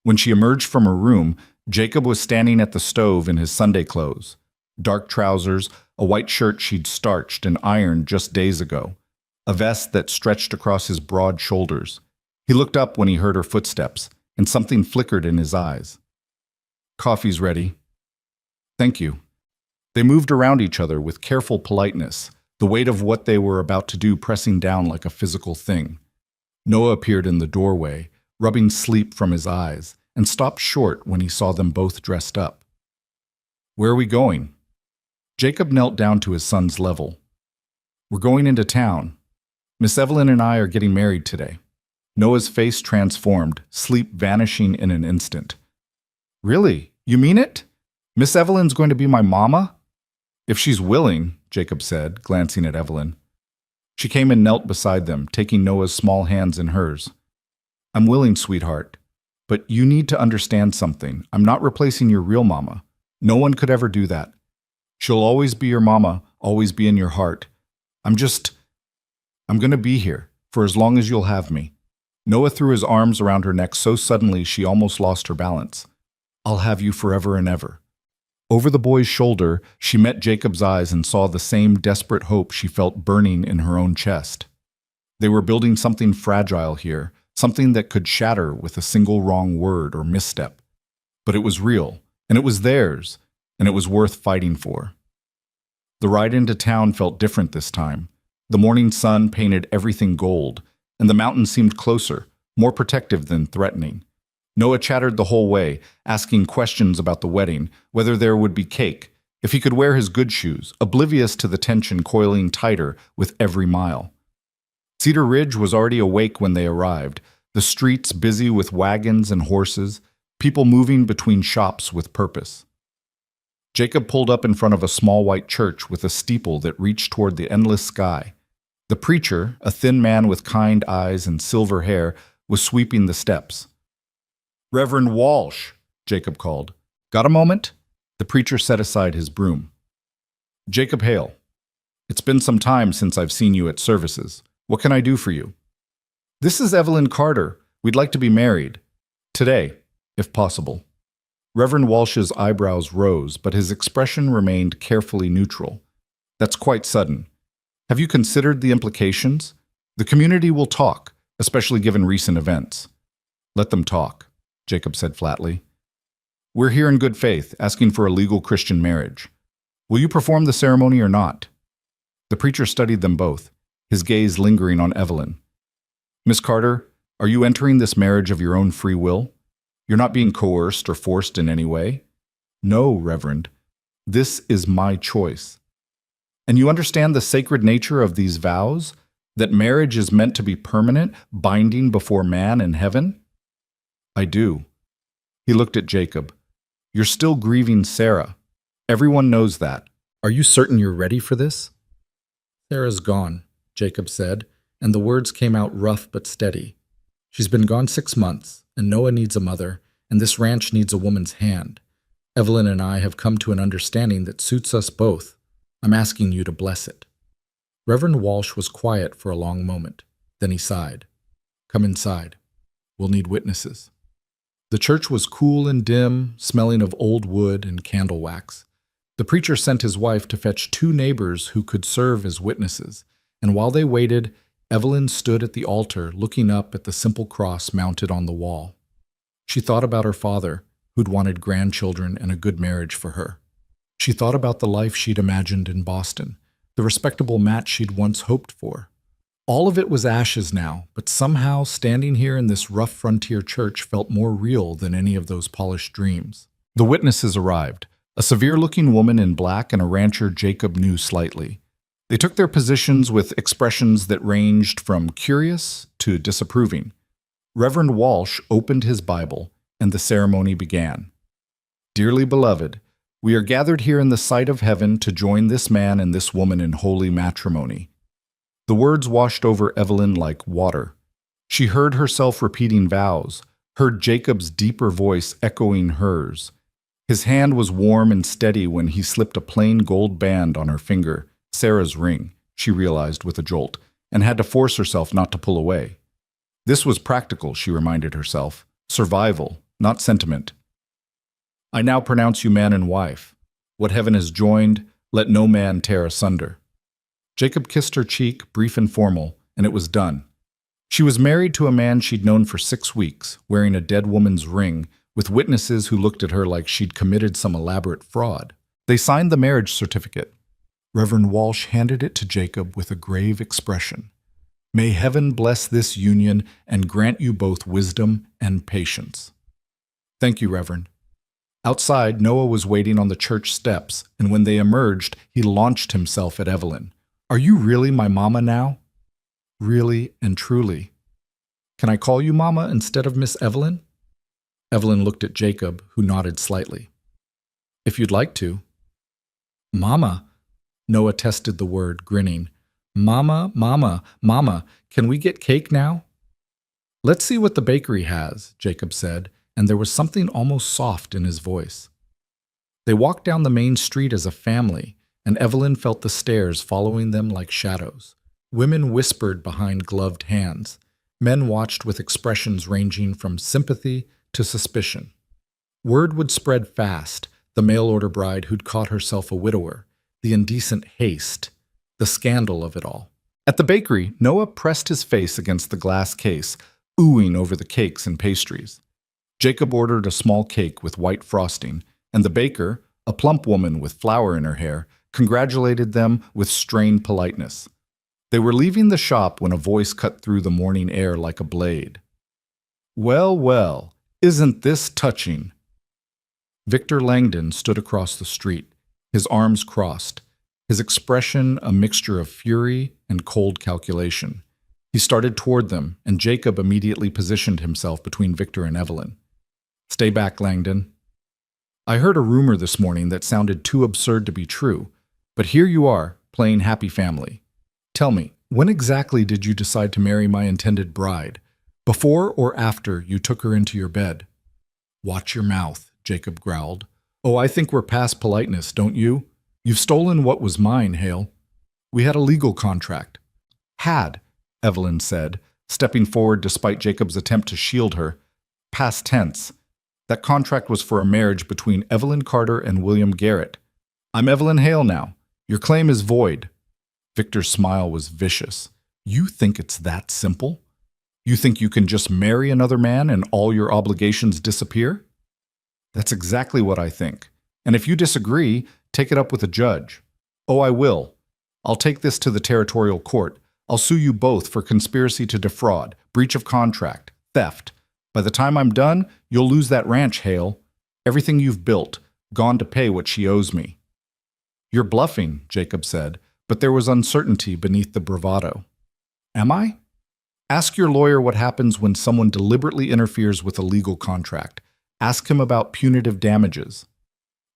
When she emerged from her room, Jacob was standing at the stove in his Sunday clothes. Dark trousers, a white shirt she'd starched and ironed just days ago, a vest that stretched across his broad shoulders. He looked up when he heard her footsteps, and something flickered in his eyes. Coffee's ready. Thank you. They moved around each other with careful politeness, the weight of what they were about to do pressing down like a physical thing. Noah appeared in the doorway, rubbing sleep from his eyes, and stopped short when he saw them both dressed up. Where are we going? Jacob knelt down to his son's level. We're going into town. Miss Evelyn and I are getting married today. Noah's face transformed, sleep vanishing in an instant. Really? You mean it? Miss Evelyn's going to be my mama? If she's willing, Jacob said, glancing at Evelyn. She came and knelt beside them, taking Noah's small hands in hers. I'm willing, sweetheart, but you need to understand something. I'm not replacing your real mama. No one could ever do that. She'll always be your mama, always be in your heart. I'm going to be here for as long as you'll have me. Noah threw his arms around her neck so suddenly she almost lost her balance. I'll have you forever and ever. Over the boy's shoulder, she met Jacob's eyes and saw the same desperate hope she felt burning in her own chest. They were building something fragile here, something that could shatter with a single wrong word or misstep. But it was real, and it was theirs, and it was worth fighting for. The ride into town felt different this time. The morning sun painted everything gold, and the mountain seemed closer, more protective than threatening. Noah chattered the whole way, asking questions about the wedding, whether there would be cake, if he could wear his good shoes, oblivious to the tension coiling tighter with every mile. Cedar Ridge was already awake when they arrived, the streets busy with wagons and horses, people moving between shops with purpose. Jacob pulled up in front of a small white church with a steeple that reached toward the endless sky. The preacher, a thin man with kind eyes and silver hair, was sweeping the steps. Reverend Walsh, Jacob called. Got a moment? The preacher set aside his broom. Jacob Hale. It's been some time since I've seen you at services. What can I do for you? This is Evelyn Carter. We'd like to be married. Today, if possible. Reverend Walsh's eyebrows rose, but his expression remained carefully neutral. That's quite sudden. Have you considered the implications? The community will talk, especially given recent events. Let them talk, Jacob said flatly. We're here in good faith, asking for a legal Christian marriage. Will you perform the ceremony or not? The preacher studied them both, his gaze lingering on Evelyn. Miss Carter, are you entering this marriage of your own free will? You're not being coerced or forced in any way? No, Reverend. This is my choice. And you understand the sacred nature of these vows? That marriage is meant to be permanent, binding before man in heaven? I do. He looked at Jacob. You're still grieving Sarah. Everyone knows that. Are you certain you're ready for this? Sarah's gone, Jacob said, and the words came out rough but steady. She's been gone 6 months, and Noah needs a mother, and this ranch needs a woman's hand. Evelyn and I have come to an understanding that suits us both. I'm asking you to bless it." Reverend Walsh was quiet for a long moment. Then he sighed. "Come inside. We'll need witnesses." The church was cool and dim, smelling of old wood and candle wax. The preacher sent his wife to fetch 2 neighbors who could serve as witnesses, and while they waited, Evelyn stood at the altar looking up at the simple cross mounted on the wall. She thought about her father, who'd wanted grandchildren and a good marriage for her. She thought about the life she'd imagined in Boston, the respectable match she'd once hoped for. All of it was ashes now, but somehow standing here in this rough frontier church felt more real than any of those polished dreams. The witnesses arrived, a severe-looking woman in black and a rancher Jacob knew slightly. They took their positions with expressions that ranged from curious to disapproving. Reverend Walsh opened his Bible, and the ceremony began. "Dearly beloved, we are gathered here in the sight of heaven to join this man and this woman in holy matrimony." The words washed over Evelyn like water. She heard herself repeating vows, heard Jacob's deeper voice echoing hers. His hand was warm and steady when he slipped a plain gold band on her finger, Sarah's ring, she realized with a jolt, and had to force herself not to pull away. This was practical, she reminded herself. Survival, not sentiment. "I now pronounce you man and wife. What heaven has joined, let no man tear asunder." Jacob kissed her cheek, brief and formal, and it was done. She was married to a man she'd known for 6 weeks, wearing a dead woman's ring, with witnesses who looked at her like she'd committed some elaborate fraud. They signed the marriage certificate. Reverend Walsh handed it to Jacob with a grave expression. "May heaven bless this union and grant you both wisdom and patience." "Thank you, Reverend." Outside, Noah was waiting on the church steps, and when they emerged, he launched himself at Evelyn. "Are you really my mama now?" "Really and truly." "Can I call you Mama instead of Miss Evelyn?" Evelyn looked at Jacob, who nodded slightly. "If you'd like to." "Mama," Noah tested the word, grinning. "Mama, Mama, Mama, can we get cake now?" "Let's see what the bakery has," Jacob said, and there was something almost soft in his voice. They walked down the main street as a family, and Evelyn felt the stairs following them like shadows. Women whispered behind gloved hands. Men watched with expressions ranging from sympathy to suspicion. Word would spread fast, the mail-order bride who'd caught herself a widower, the indecent haste, the scandal of it all. At the bakery, Noah pressed his face against the glass case, oohing over the cakes and pastries. Jacob ordered a small cake with white frosting, and the baker, a plump woman with flour in her hair, congratulated them with strained politeness. They were leaving the shop when a voice cut through the morning air like a blade. "Well, well, isn't this touching?" Victor Langdon stood across the street, his arms crossed, his expression a mixture of fury and cold calculation. He started toward them, and Jacob immediately positioned himself between Victor and Evelyn. "Stay back, Langdon. I heard a rumor this morning that sounded too absurd to be true, but here you are, playing happy family. Tell me, when exactly did you decide to marry my intended bride? Before or after you took her into your bed?" "Watch your mouth," Jacob growled. "Oh, I think we're past politeness, don't you? You've stolen what was mine, Hale. We had a legal contract." "Had," Evelyn said, stepping forward despite Jacob's attempt to shield her. "Past tense. That contract was for a marriage between Evelyn Carter and William Garrett. I'm Evelyn Hale now. Your claim is void." Victor's smile was vicious. "You think it's that simple? You think you can just marry another man and all your obligations disappear?" "That's exactly what I think. And if you disagree, take it up with a judge." "Oh, I will. I'll take this to the territorial court. I'll sue you both for conspiracy to defraud, breach of contract, theft. By the time I'm done, you'll lose that ranch, Hale. Everything you've built, gone to pay what she owes me." "You're bluffing," Jacob said, but there was uncertainty beneath the bravado. "Am I? Ask your lawyer what happens when someone deliberately interferes with a legal contract. Ask him about punitive damages."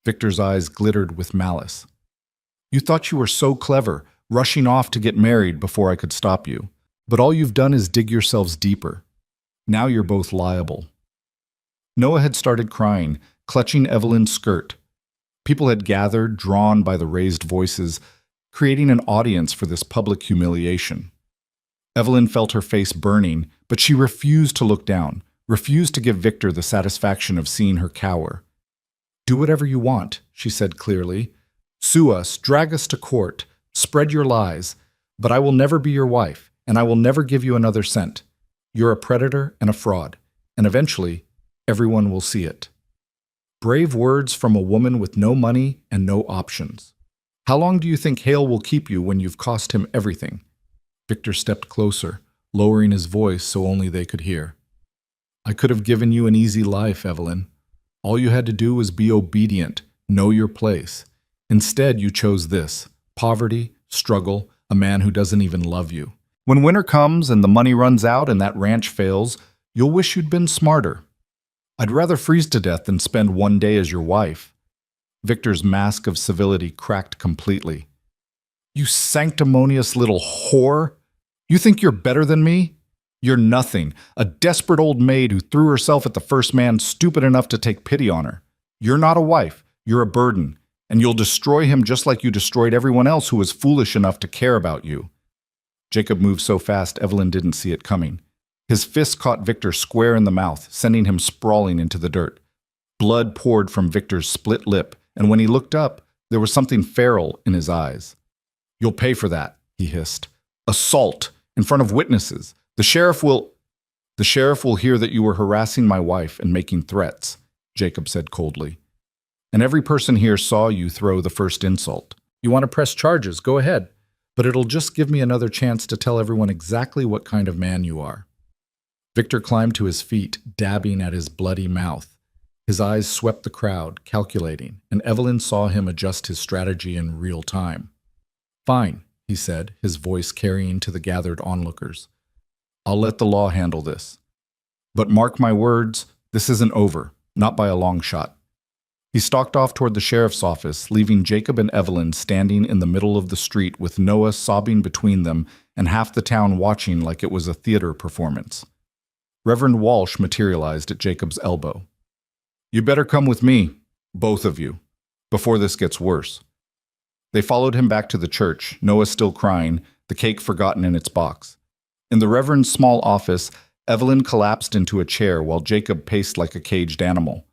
Victor's eyes glittered with malice. "You thought you were so clever, rushing off to get married before I could stop you. But all you've done is dig yourselves deeper. Now you're both liable." Noah had started crying, clutching Evelyn's skirt. People had gathered, drawn by the raised voices, creating an audience for this public humiliation. Evelyn felt her face burning, but she refused to look down, refused to give Victor the satisfaction of seeing her cower. "Do whatever you want," she said clearly. "Sue us, drag us to court, spread your lies, but I will never be your wife, and I will never give you another cent. You're a predator and a fraud, and eventually, everyone will see it." Brave words from a woman with no money and no options. "How long do you think Hale will keep you when you've cost him everything?" Victor stepped closer, lowering his voice so only they could hear. "I could have given you an easy life, Evelyn. All you had to do was be obedient, know your place. Instead, you chose this: poverty, struggle, a man who doesn't even love you. When winter comes and the money runs out and that ranch fails, you'll wish you'd been smarter. I'd rather freeze to death than spend one day as your wife." Victor's mask of civility cracked completely. "You sanctimonious little whore! You think you're better than me? You're nothing, a desperate old maid who threw herself at the first man stupid enough to take pity on her. You're not a wife, you're a burden, and you'll destroy him just like you destroyed everyone else who was foolish enough to care about you." Jacob moved so fast Evelyn didn't see it coming. His fist caught Victor square in the mouth, sending him sprawling into the dirt. Blood poured from Victor's split lip, and when he looked up, there was something feral in his eyes. "You'll pay for that," he hissed. "Assault, in front of witnesses. The sheriff will hear that you were harassing my wife and making threats," Jacob said coldly. "And every person here saw you throw the first insult. You want to press charges, go ahead, but it'll just give me another chance to tell everyone exactly what kind of man you are." Victor climbed to his feet, dabbing at his bloody mouth. His eyes swept the crowd, calculating, and Evelyn saw him adjust his strategy in real time. "Fine," he said, his voice carrying to the gathered onlookers. "I'll let the law handle this. But mark my words, this isn't over, not by a long shot." He stalked off toward the sheriff's office, leaving Jacob and Evelyn standing in the middle of the street with Noah sobbing between them and half the town watching like it was a theater performance. Reverend Walsh materialized at Jacob's elbow. "You better come with me, both of you, before this gets worse." They followed him back to the church, Noah still crying, the cake forgotten in its box. In the Reverend's small office, Evelyn collapsed into a chair while Jacob paced like a caged animal.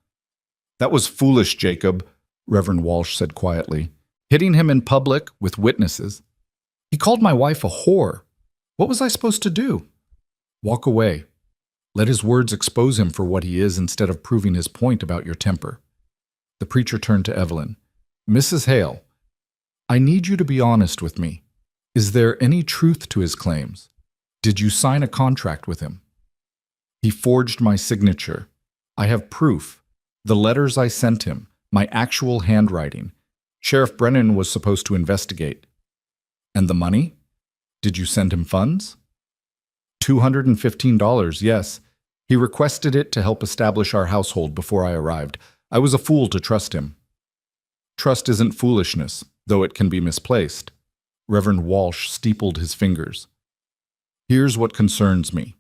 "That was foolish, Jacob," Reverend Walsh said quietly. "Hitting him in public with witnesses. He called my wife a whore. What was I supposed to do?" "Walk away. Let his words expose him for what he is instead of proving his point about your temper." The preacher turned to Evelyn. "Mrs. Hale, I need you to be honest with me. Is there any truth to his claims? Did you sign a contract with him?" "He forged my signature. I have proof. The letters I sent him, my actual handwriting. Sheriff Brennan was supposed to investigate." "And the money? Did you send him funds?" $215, yes. He requested it to help establish our household before I arrived. I was a fool to trust him." "Trust isn't foolishness, though it can be misplaced." Reverend Walsh steepled his fingers. "Here's what concerns me.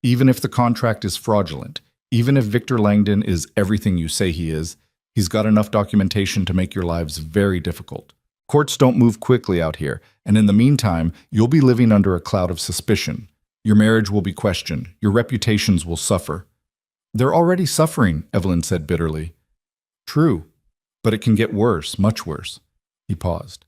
Even if the contract is fraudulent, even if Victor Langdon is everything you say he is, he's got enough documentation to make your lives very difficult. Courts don't move quickly out here, and in the meantime, you'll be living under a cloud of suspicion. Your marriage will be questioned. Your reputations will suffer." "They're already suffering," Evelyn said bitterly. "True, but it can get worse, much worse." He paused.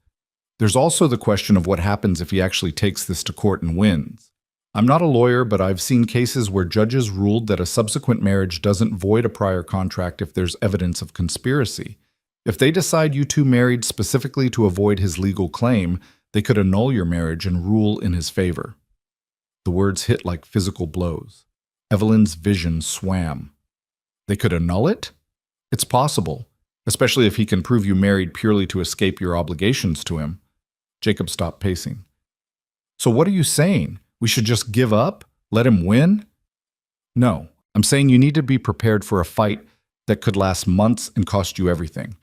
"There's also the question of what happens if he actually takes this to court and wins. I'm not a lawyer, but I've seen cases where judges ruled that a subsequent marriage doesn't void a prior contract if there's evidence of conspiracy. If they decide you two married specifically to avoid his legal claim, they could annul your marriage and rule in his favor." The words hit like physical blows. Evelyn's vision swam. "They could annul it? It's possible, especially if he can prove you married purely to escape your obligations to him." Jacob stopped pacing. "So what are you saying? We should just give up? Let him win?" "No, I'm saying you need to be prepared for a fight that could last months and cost you everything.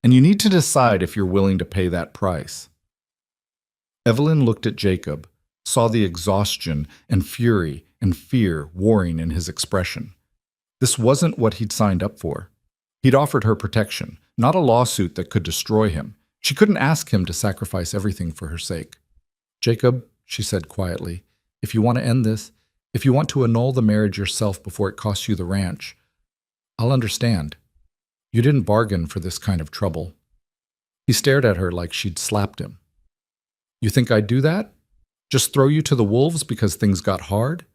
And you need to decide if you're willing to pay that price." Evelyn looked at Jacob, saw the exhaustion and fury and fear warring in his expression. This wasn't what he'd signed up for. He'd offered her protection, not a lawsuit that could destroy him. She couldn't ask him to sacrifice everything for her sake. "Jacob," she said quietly, "if you want to end this, if you want to annul the marriage yourself before it costs you the ranch, I'll understand. You didn't bargain for this kind of trouble." He stared at her like she'd slapped him. "You think I'd do that? Just throw you to the wolves because things got hard?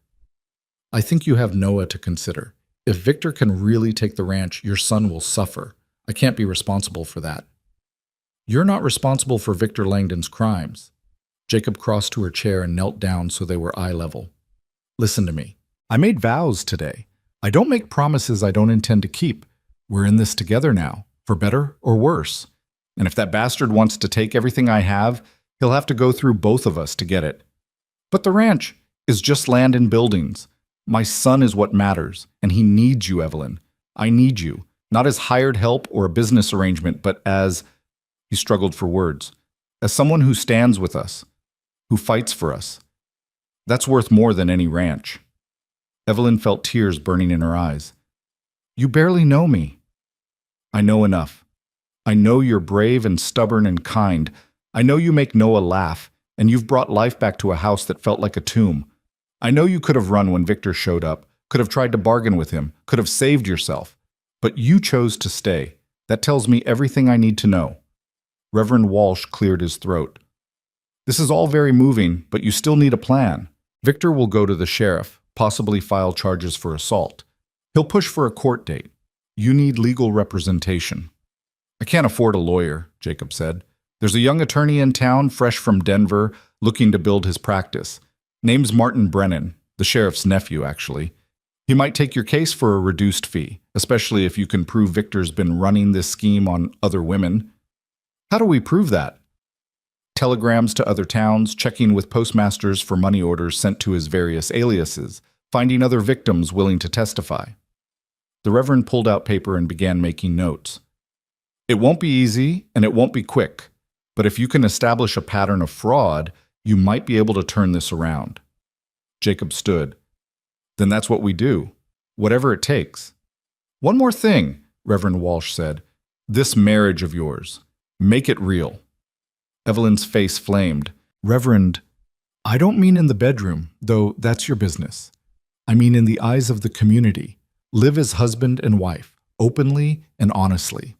I think you have Noah to consider. If Victor can really take the ranch, your son will suffer. I can't be responsible for that." "You're not responsible for Victor Langdon's crimes." Jacob crossed to her chair and knelt down so they were eye level. "Listen to me. I made vows today. I don't make promises I don't intend to keep. We're in this together now, for better or worse. And if that bastard wants to take everything I have, he'll have to go through both of us to get it. But the ranch is just land and buildings. My son is what matters, and he needs you, Evelyn. I need you, not as hired help or a business arrangement, but as," he struggled for words, "as someone who stands with us, who fights for us. That's worth more than any ranch." Evelyn felt tears burning in her eyes. "You barely know me." "I know enough. I know you're brave and stubborn and kind. I know you make Noah laugh, and you've brought life back to a house that felt like a tomb. I know you could have run when Victor showed up, could have tried to bargain with him, could have saved yourself. But you chose to stay. That tells me everything I need to know." Reverend Walsh cleared his throat. "This is all very moving, but you still need a plan. Victor will go to the sheriff, possibly file charges for assault. He'll push for a court date. You need legal representation." "I can't afford a lawyer," Jacob said. "There's a young attorney in town, fresh from Denver, looking to build his practice. Name's Martin Brennan, the sheriff's nephew, actually. He might take your case for a reduced fee, especially if you can prove Victor's been running this scheme on other women." "How do we prove that?" "Telegrams to other towns, checking with postmasters for money orders sent to his various aliases, finding other victims willing to testify." The Reverend pulled out paper and began making notes. "It won't be easy, and it won't be quick, but if you can establish a pattern of fraud, you might be able to turn this around." Jacob stood. "Then that's what we do, whatever it takes." "One more thing," Reverend Walsh said. "This marriage of yours. Make it real." Evelyn's face flamed. "Reverend, I don't mean in the bedroom, though that's your business. I mean in the eyes of the community. Live as husband and wife, openly and honestly.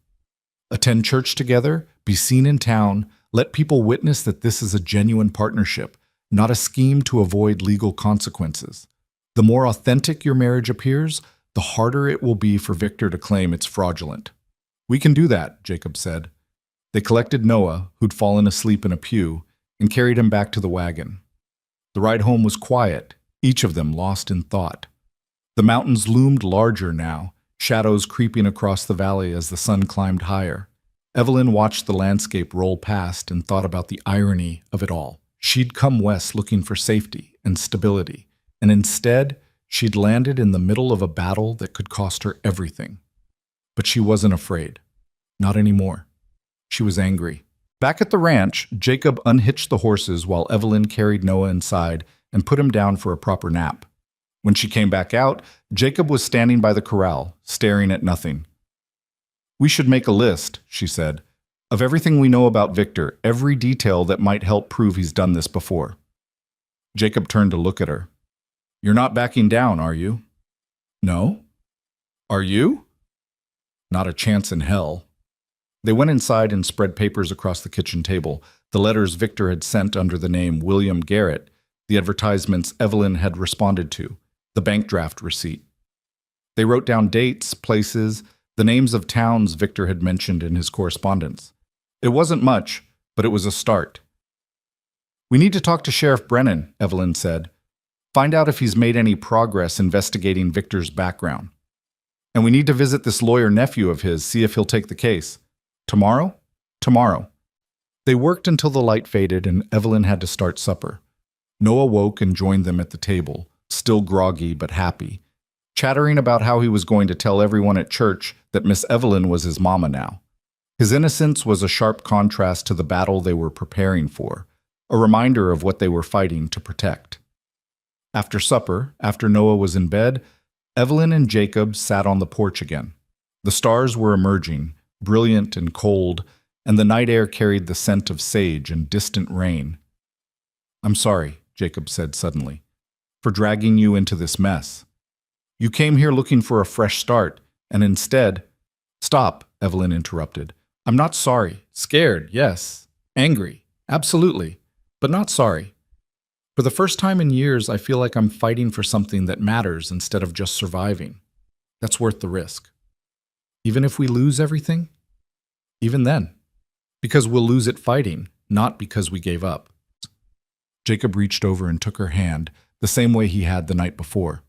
Attend church together, be seen in town, let people witness that this is a genuine partnership, not a scheme to avoid legal consequences. The more authentic your marriage appears, the harder it will be for Victor to claim it's fraudulent." "We can do that," Jacob said. They collected Noah, who'd fallen asleep in a pew, and carried him back to the wagon. The ride home was quiet, each of them lost in thought. The mountains loomed larger now, shadows creeping across the valley as the sun climbed higher. Evelyn watched the landscape roll past and thought about the irony of it all. She'd come west looking for safety and stability, and instead, she'd landed in the middle of a battle that could cost her everything. But she wasn't afraid. Not anymore. She was angry. Back at the ranch, Jacob unhitched the horses while Evelyn carried Noah inside and put him down for a proper nap. When she came back out, Jacob was standing by the corral, staring at nothing. "We should make a list," she said, "of everything we know about Victor, every detail that might help prove he's done this before." Jacob turned to look at her. "You're not backing down, are you?" "No." "Are you?" "Not a chance in hell." They went inside and spread papers across the kitchen table, the letters Victor had sent under the name William Garrett, the advertisements Evelyn had responded to, the bank draft receipt. They wrote down dates, places, the names of towns Victor had mentioned in his correspondence. It wasn't much, but it was a start. "We need to talk to Sheriff Brennan," Evelyn said. "Find out if he's made any progress investigating Victor's background. And we need to visit this lawyer nephew of his, see if he'll take the case. Tomorrow?" "Tomorrow." They worked until the light faded and Evelyn had to start supper. Noah woke and joined them at the table, still groggy but happy, chattering about how he was going to tell everyone at church that Miss Evelyn was his mama now. His innocence was a sharp contrast to the battle they were preparing for, a reminder of what they were fighting to protect. After supper, after Noah was in bed, Evelyn and Jacob sat on the porch again. The stars were emerging, brilliant and cold, and the night air carried the scent of sage and distant rain. "I'm sorry," Jacob said suddenly, "for dragging you into this mess. You came here looking for a fresh start, and instead—" "Stop," Evelyn interrupted. "I'm not sorry. Scared, yes. Angry, absolutely. But not sorry. For the first time in years, I feel like I'm fighting for something that matters instead of just surviving. That's worth the risk. Even if we lose everything? Even then. Because we'll lose it fighting, not because we gave up." Jacob reached over and took her hand, the same way he had the night before.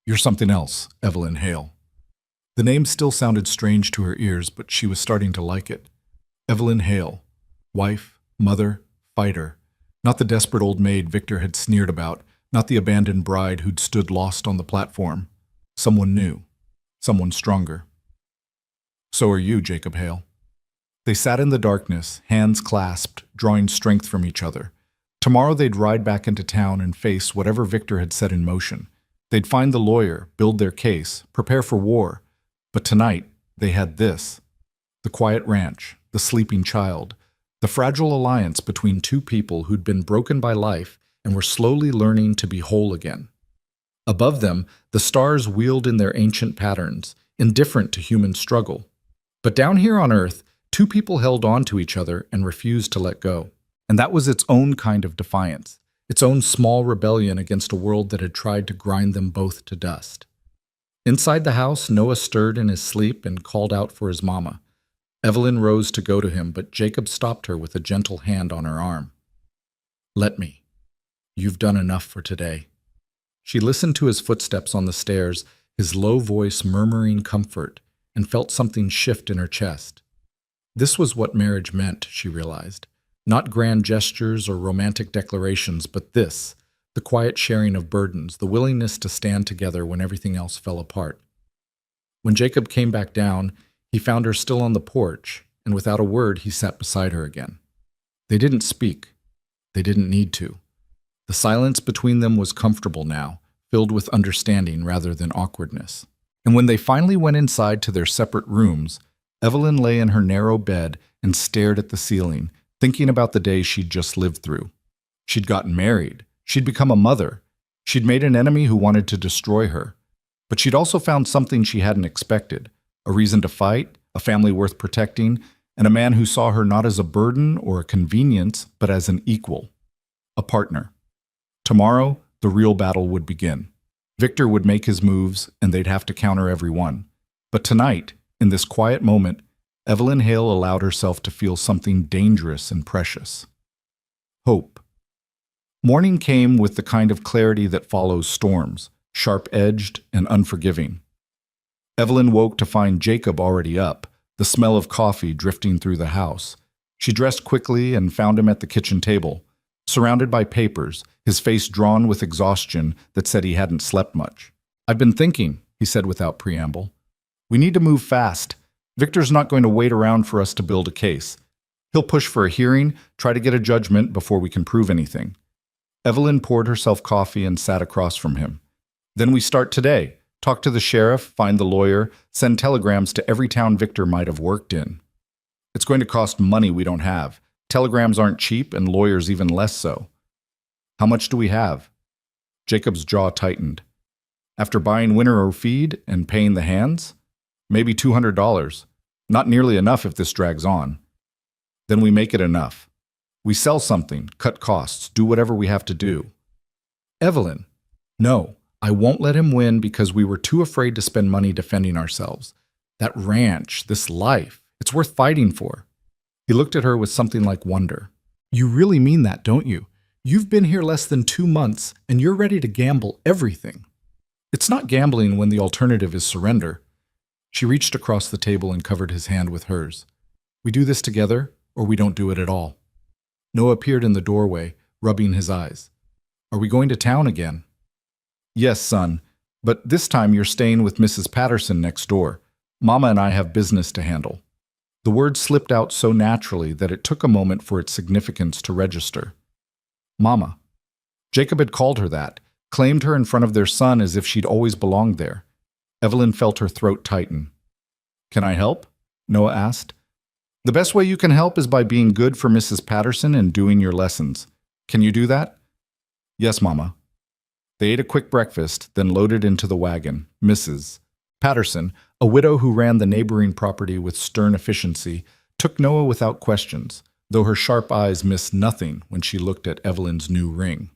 "You're something else, Evelyn Hale." The name still sounded strange to her ears, but she was starting to like it. Evelyn Hale. Wife, mother, fighter. Not the desperate old maid Victor had sneered about, not the abandoned bride who'd stood lost on the platform. Someone new. Someone stronger. "So are you, Jacob Hale." They sat in the darkness, hands clasped, drawing strength from each other. Tomorrow they'd ride back into town and face whatever Victor had set in motion. They'd find the lawyer, build their case, prepare for war. But tonight, they had this. The quiet ranch, the sleeping child, the fragile alliance between two people who'd been broken by life and were slowly learning to be whole again. Above them, the stars wheeled in their ancient patterns, indifferent to human struggle. But down here on Earth, two people held on to each other and refused to let go. And that was its own kind of defiance, its own small rebellion against a world that had tried to grind them both to dust. Inside the house, Noah stirred in his sleep and called out for his mama. Evelyn rose to go to him, but Jacob stopped her with a gentle hand on her arm. "Let me. You've done enough for today." She listened to his footsteps on the stairs, his low voice murmuring comfort, and felt something shift in her chest. This was what marriage meant, she realized. Not grand gestures or romantic declarations, but this, the quiet sharing of burdens, the willingness to stand together when everything else fell apart. When Jacob came back down, he found her still on the porch, and without a word he sat beside her again. They didn't speak. They didn't need to. The silence between them was comfortable now, filled with understanding rather than awkwardness. And when they finally went inside to their separate rooms, Evelyn lay in her narrow bed and stared at the ceiling, thinking about the day she'd just lived through. She'd gotten married. She'd become a mother. She'd made an enemy who wanted to destroy her. But she'd also found something she hadn't expected, a reason to fight, a family worth protecting, and a man who saw her not as a burden or a convenience, but as an equal, a partner. Tomorrow, the real battle would begin. Victor would make his moves, and they'd have to counter every one. But tonight, in this quiet moment, Evelyn Hale allowed herself to feel something dangerous and precious. Hope. Morning came with the kind of clarity that follows storms, sharp-edged and unforgiving. Evelyn woke to find Jacob already up, the smell of coffee drifting through the house. She dressed quickly and found him at the kitchen table, surrounded by papers, his face drawn with exhaustion that said he hadn't slept much. "I've been thinking," he said without preamble. "We need to move fast. Victor's not going to wait around for us to build a case. He'll push for a hearing, try to get a judgment before we can prove anything." Evelyn poured herself coffee and sat across from him. "Then we start today. Talk to the sheriff, find the lawyer, send telegrams to every town Victor might have worked in. It's going to cost money we don't have. Telegrams aren't cheap and lawyers even less so." "How much do we have?" Jacob's jaw tightened. "After buying winter or feed and paying the hands? Maybe $200. Not nearly enough if this drags on." "Then we make it enough. We sell something, cut costs, do whatever we have to do." "Evelyn, no, I won't let him win because we were too afraid to spend money defending ourselves. That ranch, this life, it's worth fighting for." He looked at her with something like wonder. "You really mean that, don't you? You've been here less than 2 months, and you're ready to gamble everything." "It's not gambling when the alternative is surrender." She reached across the table and covered his hand with hers. "We do this together, or we don't do it at all." Noah appeared in the doorway, rubbing his eyes. "Are we going to town again?" "Yes, son, but this time you're staying with Mrs. Patterson next door. Mama and I have business to handle." The word slipped out so naturally that it took a moment for its significance to register. Mama. Jacob had called her that, claimed her in front of their son as if she'd always belonged there. Evelyn felt her throat tighten. Can I help? Noah asked. The best way you can help is by being good for Mrs. Patterson and doing your lessons. Can you do that? Yes, Mama. They ate a quick breakfast, then loaded into the wagon. Mrs. Patterson, a widow who ran the neighboring property with stern efficiency, took Noah without questions, though her sharp eyes missed nothing when she looked at Evelyn's new ring.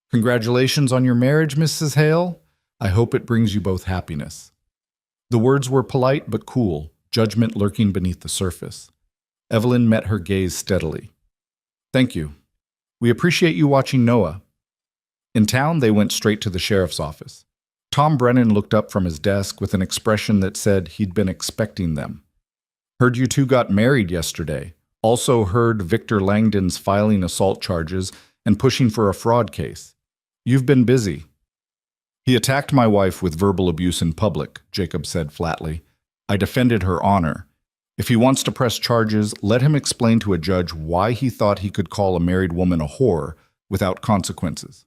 Congratulations on your marriage, Mrs. Hale. I hope it brings you both happiness. The words were polite but cool, judgment lurking beneath the surface. Evelyn met her gaze steadily. Thank you. We appreciate you watching Noah. In town, they went straight to the sheriff's office. Tom Brennan looked up from his desk with an expression that said he'd been expecting them. Heard you two got married yesterday. Also heard Victor Langdon's filing assault charges and pushing for a fraud case. You've been busy. He attacked my wife with verbal abuse in public, Jacob said flatly. I defended her honor. If he wants to press charges, let him explain to a judge why he thought he could call a married woman a whore without consequences.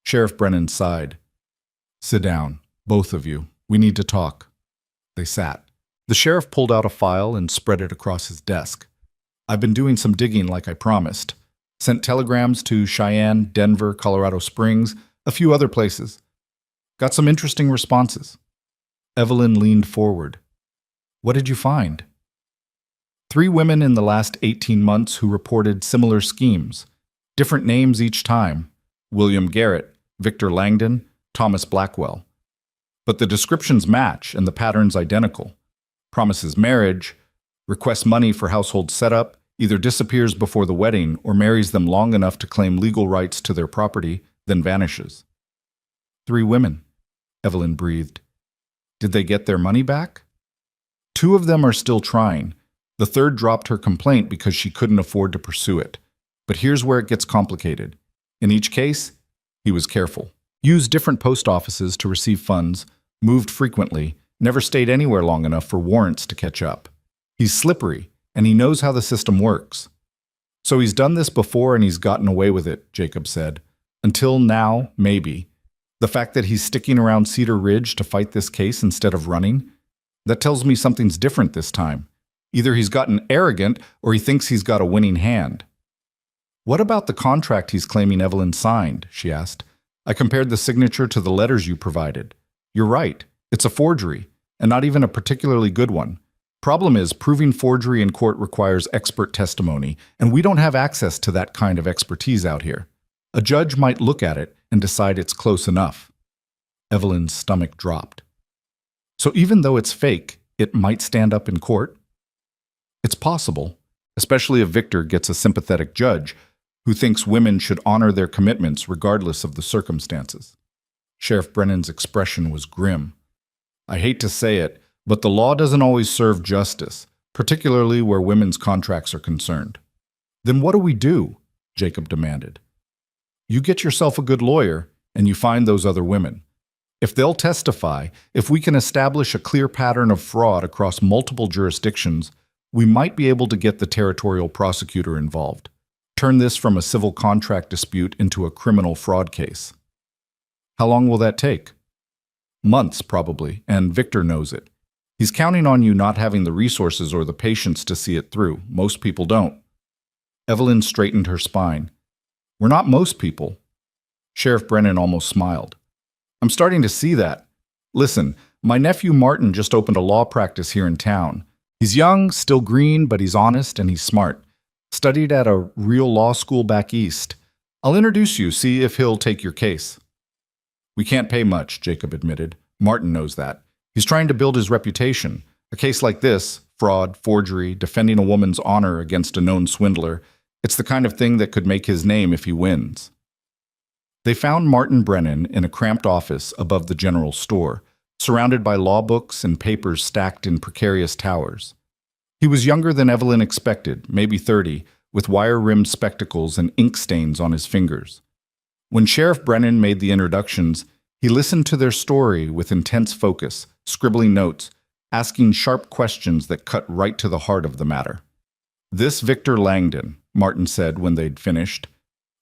Sheriff Brennan sighed. Sit down, both of you. We need to talk. They sat. The sheriff pulled out a file and spread it across his desk. I've been doing some digging like I promised. Sent telegrams to Cheyenne, Denver, Colorado Springs, a few other places. Got some interesting responses. Evelyn leaned forward. What did you find? 3 women in the last 18 months who reported similar schemes. Different names each time. William Garrett, Victor Langdon, Thomas Blackwell. But the descriptions match and the pattern's identical. Promises marriage, requests money for household setup, either disappears before the wedding or marries them long enough to claim legal rights to their property, then vanishes. 3 women, Evelyn breathed. Did they get their money back? 2 of them are still trying. The third dropped her complaint because she couldn't afford to pursue it. But here's where it gets complicated. In each case, he was careful. Used different post offices to receive funds, moved frequently, never stayed anywhere long enough for warrants to catch up. He's slippery, and he knows how the system works. So he's done this before and he's gotten away with it, Jacob said. Until now, maybe. The fact that he's sticking around Cedar Ridge to fight this case instead of running, that tells me something's different this time. Either he's gotten arrogant or he thinks he's got a winning hand. What about the contract he's claiming Evelyn signed? She asked. I compared the signature to the letters you provided. You're right. It's a forgery, and not even a particularly good one. Problem is, proving forgery in court requires expert testimony, and we don't have access to that kind of expertise out here. A judge might look at it and decide it's close enough. Evelyn's stomach dropped. So even though it's fake, it might stand up in court? It's possible, especially if Victor gets a sympathetic judge who thinks women should honor their commitments regardless of the circumstances. Sheriff Brennan's expression was grim. I hate to say it, but the law doesn't always serve justice, particularly where women's contracts are concerned. Then what do we do? Jacob demanded. You get yourself a good lawyer, and you find those other women. If they'll testify, if we can establish a clear pattern of fraud across multiple jurisdictions, we might be able to get the territorial prosecutor involved. Turn this from a civil contract dispute into a criminal fraud case. How long will that take? Months, probably, and Victor knows it. He's counting on you not having the resources or the patience to see it through. Most people don't. Evelyn straightened her spine. We're not most people. Sheriff Brennan almost smiled. I'm starting to see that. Listen, my nephew Martin just opened a law practice here in town. He's young, still green, but he's honest and he's smart. Studied at a real law school back east. I'll introduce you, see if he'll take your case. We can't pay much, Jacob admitted. Martin knows that. He's trying to build his reputation. A case like this, fraud, forgery, defending a woman's honor against a known swindler, it's the kind of thing that could make his name if he wins. They found Martin Brennan in a cramped office above the general store, surrounded by law books and papers stacked in precarious towers. He was younger than Evelyn expected, maybe 30, with wire-rimmed spectacles and ink stains on his fingers. When Sheriff Brennan made the introductions, he listened to their story with intense focus, scribbling notes, asking sharp questions that cut right to the heart of the matter. This Victor Langdon, Martin said when they'd finished.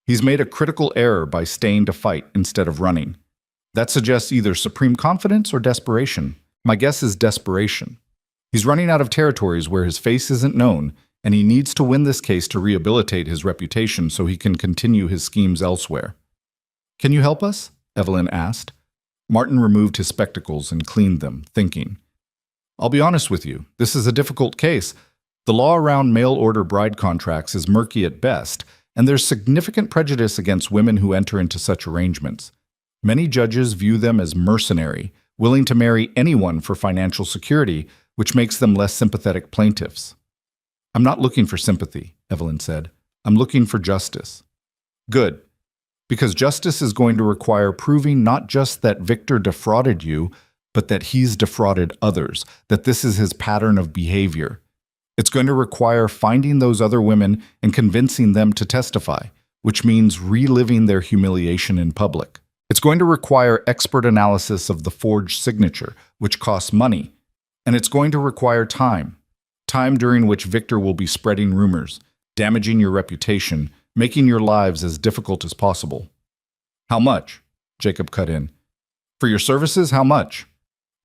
He's made a critical error by staying to fight instead of running. That suggests either supreme confidence or desperation. My guess is desperation. He's running out of territories where his face isn't known, and he needs to win this case to rehabilitate his reputation so he can continue his schemes elsewhere. Can you help us? Evelyn asked. Martin removed his spectacles and cleaned them, thinking. I'll be honest with you, this is a difficult case. The law around mail-order bride contracts is murky at best, and there's significant prejudice against women who enter into such arrangements. Many judges view them as mercenary, willing to marry anyone for financial security, which makes them less sympathetic plaintiffs. I'm not looking for sympathy, Evelyn said. I'm looking for justice. Good. Because justice is going to require proving not just that Victor defrauded you, but that he's defrauded others, that this is his pattern of behavior. It's going to require finding those other women and convincing them to testify, which means reliving their humiliation in public. It's going to require expert analysis of the forged signature, which costs money. And it's going to require time during which Victor will be spreading rumors, damaging your reputation, making your lives as difficult as possible. How much? Jacob cut in. For your services, how much?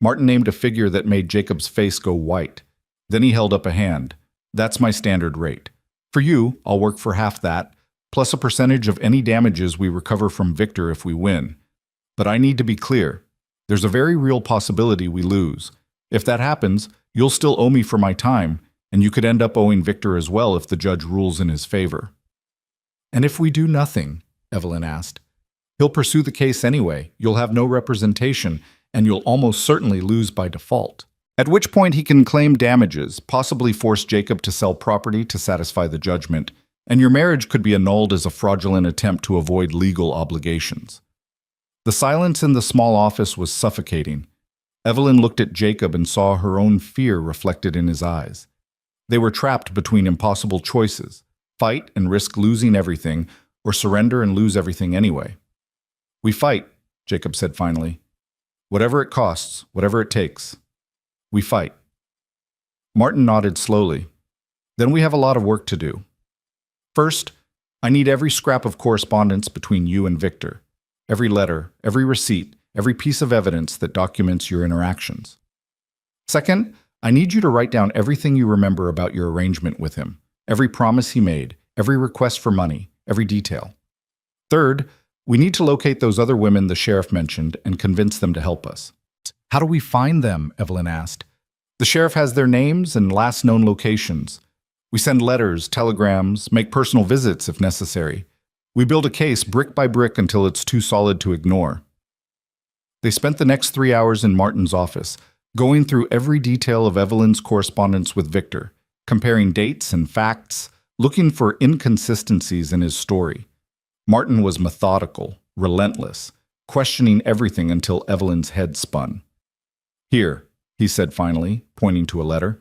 Martin named a figure that made Jacob's face go white. Then he held up a hand. That's my standard rate. For you, I'll work for half that, plus a percentage of any damages we recover from Victor if we win. But I need to be clear. There's a very real possibility we lose. If that happens, you'll still owe me for my time, and you could end up owing Victor as well if the judge rules in his favor. And if we do nothing? Evelyn asked. He'll pursue the case anyway. You'll have no representation, and you'll almost certainly lose by default. At which point he can claim damages, possibly force Jacob to sell property to satisfy the judgment, and your marriage could be annulled as a fraudulent attempt to avoid legal obligations. The silence in the small office was suffocating. Evelyn looked at Jacob and saw her own fear reflected in his eyes. They were trapped between impossible choices: fight and risk losing everything, or surrender and lose everything anyway. We fight, Jacob said finally. Whatever it costs, whatever it takes. We fight. Martin nodded slowly. Then we have a lot of work to do. First, I need every scrap of correspondence between you and Victor. Every letter, every receipt, every piece of evidence that documents your interactions. Second, I need you to write down everything you remember about your arrangement with him, every promise he made, every request for money, every detail. Third, we need to locate those other women the sheriff mentioned and convince them to help us. How do we find them? Evelyn asked. The sheriff has their names and last known locations. We send letters, telegrams, make personal visits if necessary. We build a case brick by brick until it's too solid to ignore. They spent the next 3 hours in Martin's office, going through every detail of Evelyn's correspondence with Victor, comparing dates and facts, looking for inconsistencies in his story. Martin was methodical, relentless, questioning everything until Evelyn's head spun. Here, he said finally, pointing to a letter.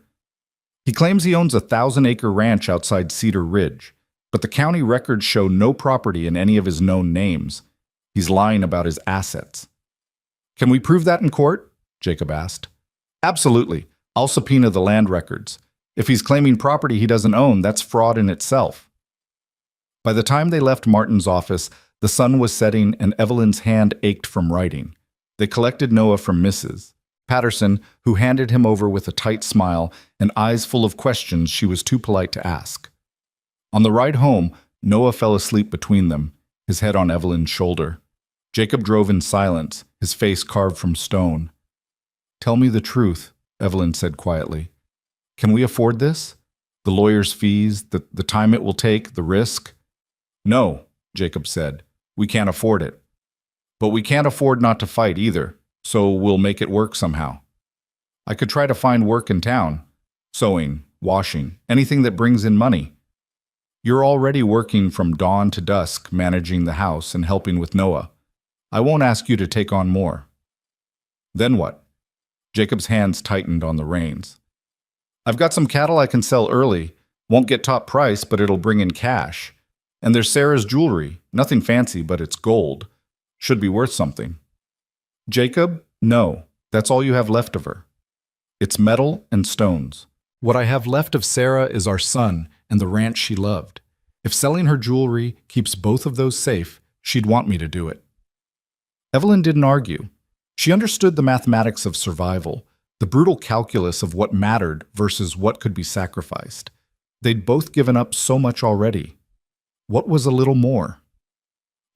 He claims he owns a 1,000-acre ranch outside Cedar Ridge, but the county records show no property in any of his known names. He's lying about his assets. Can we prove that in court? Jacob asked. Absolutely. I'll subpoena the land records. If he's claiming property he doesn't own, that's fraud in itself. By the time they left Martin's office, the sun was setting and Evelyn's hand ached from writing. They collected Noah from Mrs. Patterson, who handed him over with a tight smile and eyes full of questions she was too polite to ask. On the ride home, Noah fell asleep between them, his head on Evelyn's shoulder. Jacob drove in silence, his face carved from stone. Tell me the truth, Evelyn said quietly. Can we afford this? The lawyer's fees, the time it will take, the risk? No, Jacob said. We can't afford it. But we can't afford not to fight either, so we'll make it work somehow. I could try to find work in town. Sewing, washing, anything that brings in money. You're already working from dawn to dusk, managing the house and helping with Noah. I won't ask you to take on more. Then what? Jacob's hands tightened on the reins. I've got some cattle I can sell early. Won't get top price, but it'll bring in cash. And there's Sarah's jewelry. Nothing fancy, but it's gold. Should be worth something. Jacob, no. That's all you have left of her. It's metal and stones. What I have left of Sarah is our son and the ranch she loved. If selling her jewelry keeps both of those safe, she'd want me to do it. Evelyn didn't argue. She understood the mathematics of survival. The brutal calculus of what mattered versus what could be sacrificed. They'd both given up so much already. What was a little more?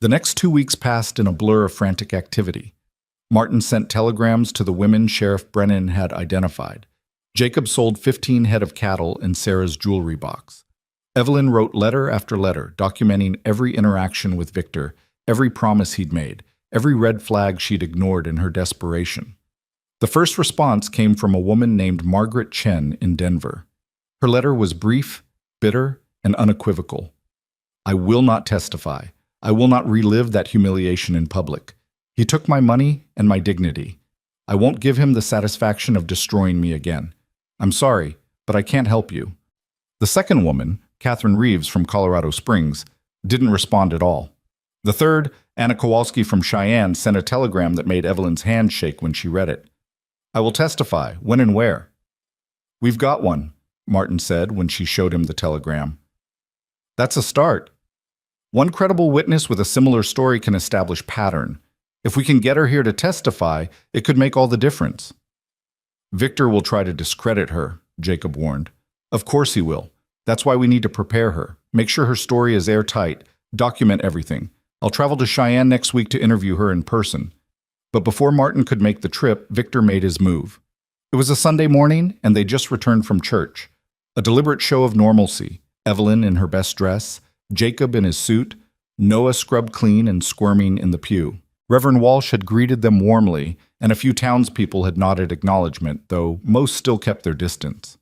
The next 2 weeks passed in a blur of frantic activity. Martin sent telegrams to the women Sheriff Brennan had identified. Jacob sold 15 head of cattle in Sarah's jewelry box. Evelyn wrote letter after letter, documenting every interaction with Victor, every promise he'd made, every red flag she'd ignored in her desperation. The first response came from a woman named Margaret Chen in Denver. Her letter was brief, bitter, and unequivocal. I will not testify. I will not relive that humiliation in public. He took my money and my dignity. I won't give him the satisfaction of destroying me again. I'm sorry, but I can't help you. The second woman, Catherine Reeves from Colorado Springs, didn't respond at all. The third, Anna Kowalski from Cheyenne, sent a telegram that made Evelyn's hand shake when she read it. I will testify. When and where? We've got one, Martin said when she showed him the telegram. That's a start. One credible witness with a similar story can establish pattern. If we can get her here to testify, it could make all the difference. Victor will try to discredit her, Jacob warned. Of course he will. That's why we need to prepare her. Make sure her story is airtight. Document everything. I'll travel to Cheyenne next week to interview her in person. But before Martin could make the trip, Victor made his move. It was a Sunday morning, and they just returned from church. A deliberate show of normalcy. Evelyn in her best dress, Jacob in his suit, Noah scrubbed clean and squirming in the pew. Reverend Walsh had greeted them warmly, and a few townspeople had nodded acknowledgement, though most still kept their distance.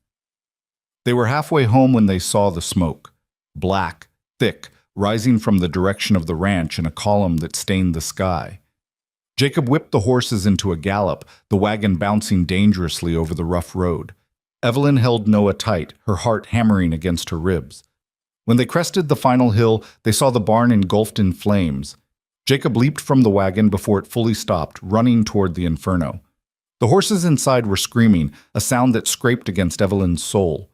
They were halfway home when they saw the smoke. Black, thick, rising from the direction of the ranch in a column that stained the sky. Jacob whipped the horses into a gallop, the wagon bouncing dangerously over the rough road. Evelyn held Noah tight, her heart hammering against her ribs. When they crested the final hill, they saw the barn engulfed in flames. Jacob leaped from the wagon before it fully stopped, running toward the inferno. The horses inside were screaming, a sound that scraped against Evelyn's soul.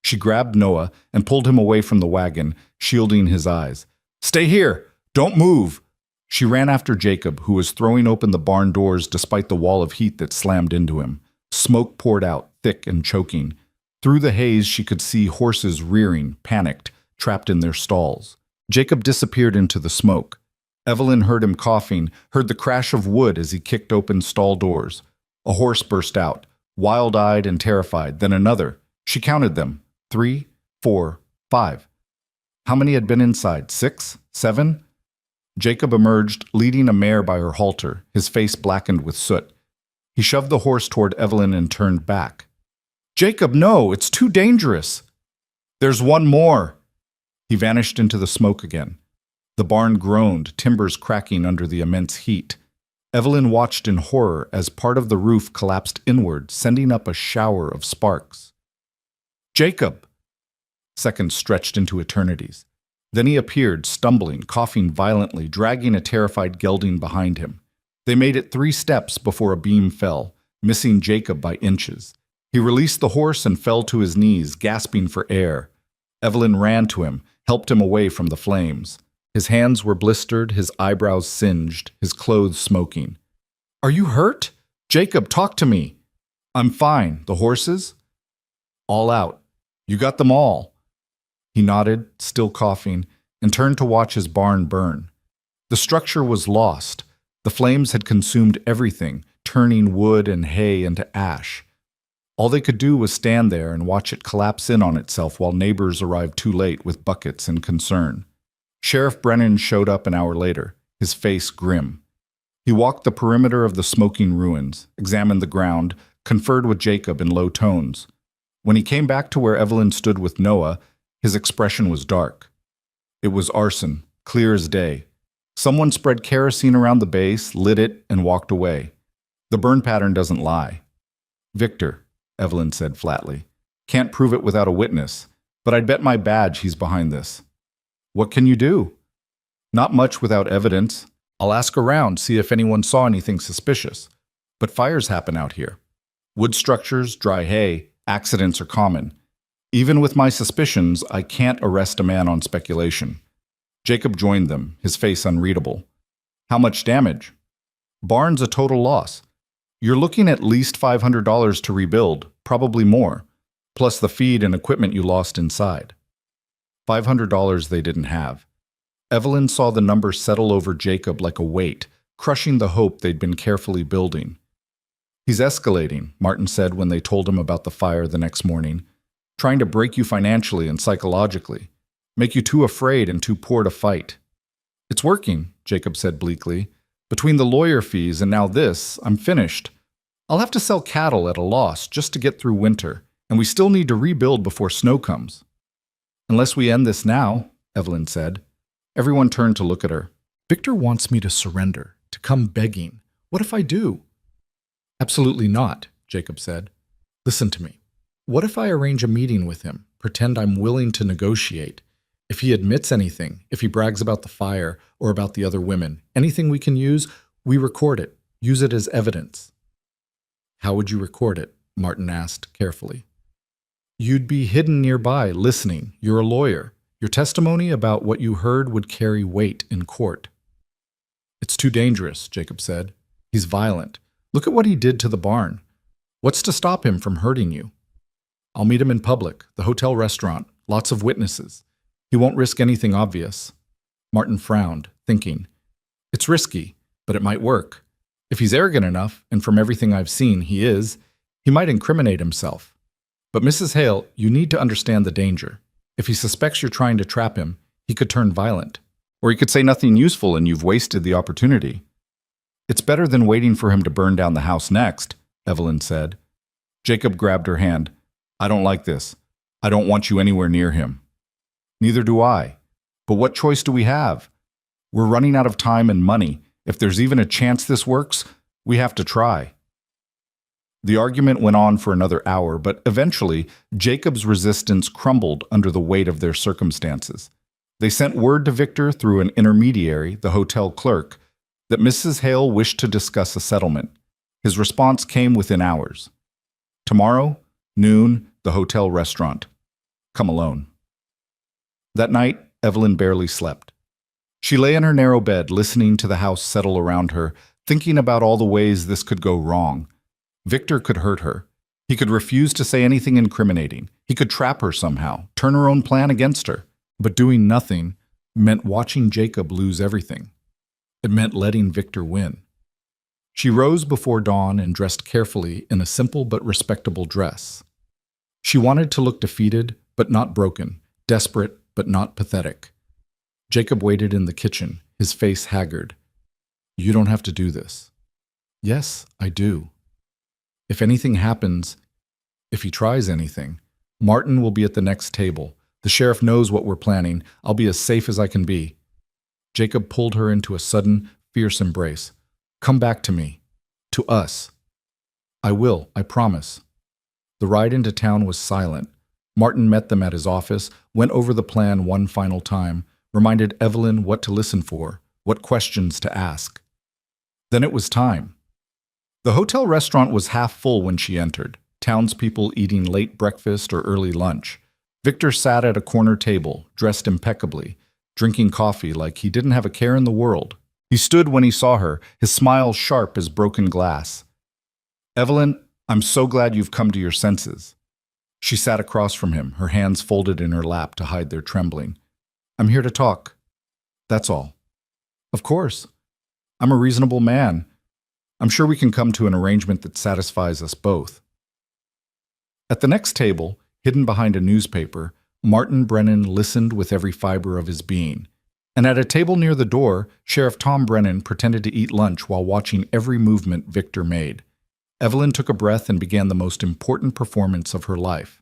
She grabbed Noah and pulled him away from the wagon, shielding his eyes. "Stay here! Don't move!" She ran after Jacob, who was throwing open the barn doors despite the wall of heat that slammed into him. Smoke poured out, thick and choking. Through the haze, she could see horses rearing, panicked, trapped in their stalls. Jacob disappeared into the smoke. Evelyn heard him coughing, heard the crash of wood as he kicked open stall doors. A horse burst out, wild-eyed and terrified, then another. She counted them. 3, 4, 5. How many had been inside? 6? 7? Jacob emerged, leading a mare by her halter, his face blackened with soot. He shoved the horse toward Evelyn and turned back. "Jacob, no! It's too dangerous!" "There's one more!" He vanished into the smoke again. The barn groaned, timbers cracking under the immense heat. Evelyn watched in horror as part of the roof collapsed inward, sending up a shower of sparks. "Jacob!" Seconds stretched into eternities. Then he appeared, stumbling, coughing violently, dragging a terrified gelding behind him. They made it 3 steps before a beam fell, missing Jacob by inches. He released the horse and fell to his knees, gasping for air. Evelyn ran to him, helped him away from the flames. His hands were blistered, his eyebrows singed, his clothes smoking. "Are you hurt? Jacob, talk to me." "I'm fine. The horses?" "All out. You got them all." He nodded, still coughing, and turned to watch his barn burn. The structure was lost. The flames had consumed everything, turning wood and hay into ash. All they could do was stand there and watch it collapse in on itself while neighbors arrived too late with buckets and concern. Sheriff Brennan showed up an hour later, his face grim. He walked the perimeter of the smoking ruins, examined the ground, conferred with Jacob in low tones. When he came back to where Evelyn stood with Noah, his expression was dark. It was arson, clear as day. Someone spread kerosene around the base, lit it, and walked away. The burn pattern doesn't lie. "Victor," Evelyn said flatly. "Can't prove it without a witness, but I'd bet my badge he's behind this." "What can you do?" "Not much without evidence. I'll ask around, see if anyone saw anything suspicious. But fires happen out here. Wood structures, dry hay, accidents are common. Even with my suspicions, I can't arrest a man on speculation." Jacob joined them, his face unreadable. "How much damage?" "Barn's a total loss. You're looking at least $500 to rebuild, probably more, plus the feed and equipment you lost inside. $500 they didn't have. Evelyn saw the number settle over Jacob like a weight, crushing the hope they'd been carefully building. He's escalating, Martin said when they told him about the fire the next morning, trying to break you financially and psychologically, make you too afraid and too poor to fight. It's working, Jacob said bleakly. Between the lawyer fees and now this, I'm finished. I'll have to sell cattle at a loss just to get through winter, and we still need to rebuild before snow comes. Unless we end this now, Evelyn said. Everyone turned to look at her. Victor wants me to surrender, to come begging. What if I do? Absolutely not, Jacob said. Listen to me. What if I arrange a meeting with him, pretend I'm willing to negotiate? If he admits anything, if he brags about the fire or about the other women, anything we can use, we record it, use it as evidence. How would you record it? Martin asked carefully. You'd be hidden nearby, listening. You're a lawyer. Your testimony about what you heard would carry weight in court. It's too dangerous, Jacob said. He's violent. Look at what he did to the barn. What's to stop him from hurting you? I'll meet him in public, the hotel restaurant, lots of witnesses. He won't risk anything obvious. Martin frowned, thinking, it's risky, but it might work. If he's arrogant enough, and from everything I've seen he is, he might incriminate himself. But Mrs. Hale, you need to understand the danger. If he suspects you're trying to trap him, he could turn violent. Or he could say nothing useful and you've wasted the opportunity. It's better than waiting for him to burn down the house next, Evelyn said. Jacob grabbed her hand. I don't like this. I don't want you anywhere near him. Neither do I. But what choice do we have? We're running out of time and money. If there's even a chance this works, we have to try. The argument went on for another hour, but eventually, Jacob's resistance crumbled under the weight of their circumstances. They sent word to Victor through an intermediary, the hotel clerk, that Mrs. Hale wished to discuss a settlement. His response came within hours. Tomorrow, noon, the hotel restaurant. Come alone. That night, Evelyn barely slept. She lay in her narrow bed, listening to the house settle around her, thinking about all the ways this could go wrong. Victor could hurt her. He could refuse to say anything incriminating. He could trap her somehow, turn her own plan against her. But doing nothing meant watching Jacob lose everything. It meant letting Victor win. She rose before dawn and dressed carefully in a simple but respectable dress. She wanted to look defeated, but not broken, desperate, but not pathetic. Jacob waited in the kitchen, his face haggard. You don't have to do this. Yes, I do. If anything happens, if he tries anything, Martin will be at the next table. The sheriff knows what we're planning. I'll be as safe as I can be. Jacob pulled her into a sudden, fierce embrace. Come back to me. To us. I will, I promise. The ride into town was silent. Martin met them at his office, went over the plan one final time, reminded Evelyn what to listen for, what questions to ask. Then it was time. The hotel restaurant was half full when she entered, townspeople eating late breakfast or early lunch. Victor sat at a corner table, dressed impeccably, drinking coffee like he didn't have a care in the world. He stood when he saw her, his smile sharp as broken glass. Evelyn, I'm so glad you've come to your senses. She sat across from him, her hands folded in her lap to hide their trembling. I'm here to talk. That's all. Of course. I'm a reasonable man. I'm sure we can come to an arrangement that satisfies us both. At the next table, hidden behind a newspaper, Martin Brennan listened with every fiber of his being. And at a table near the door, Sheriff Tom Brennan pretended to eat lunch while watching every movement Victor made. Evelyn took a breath and began the most important performance of her life.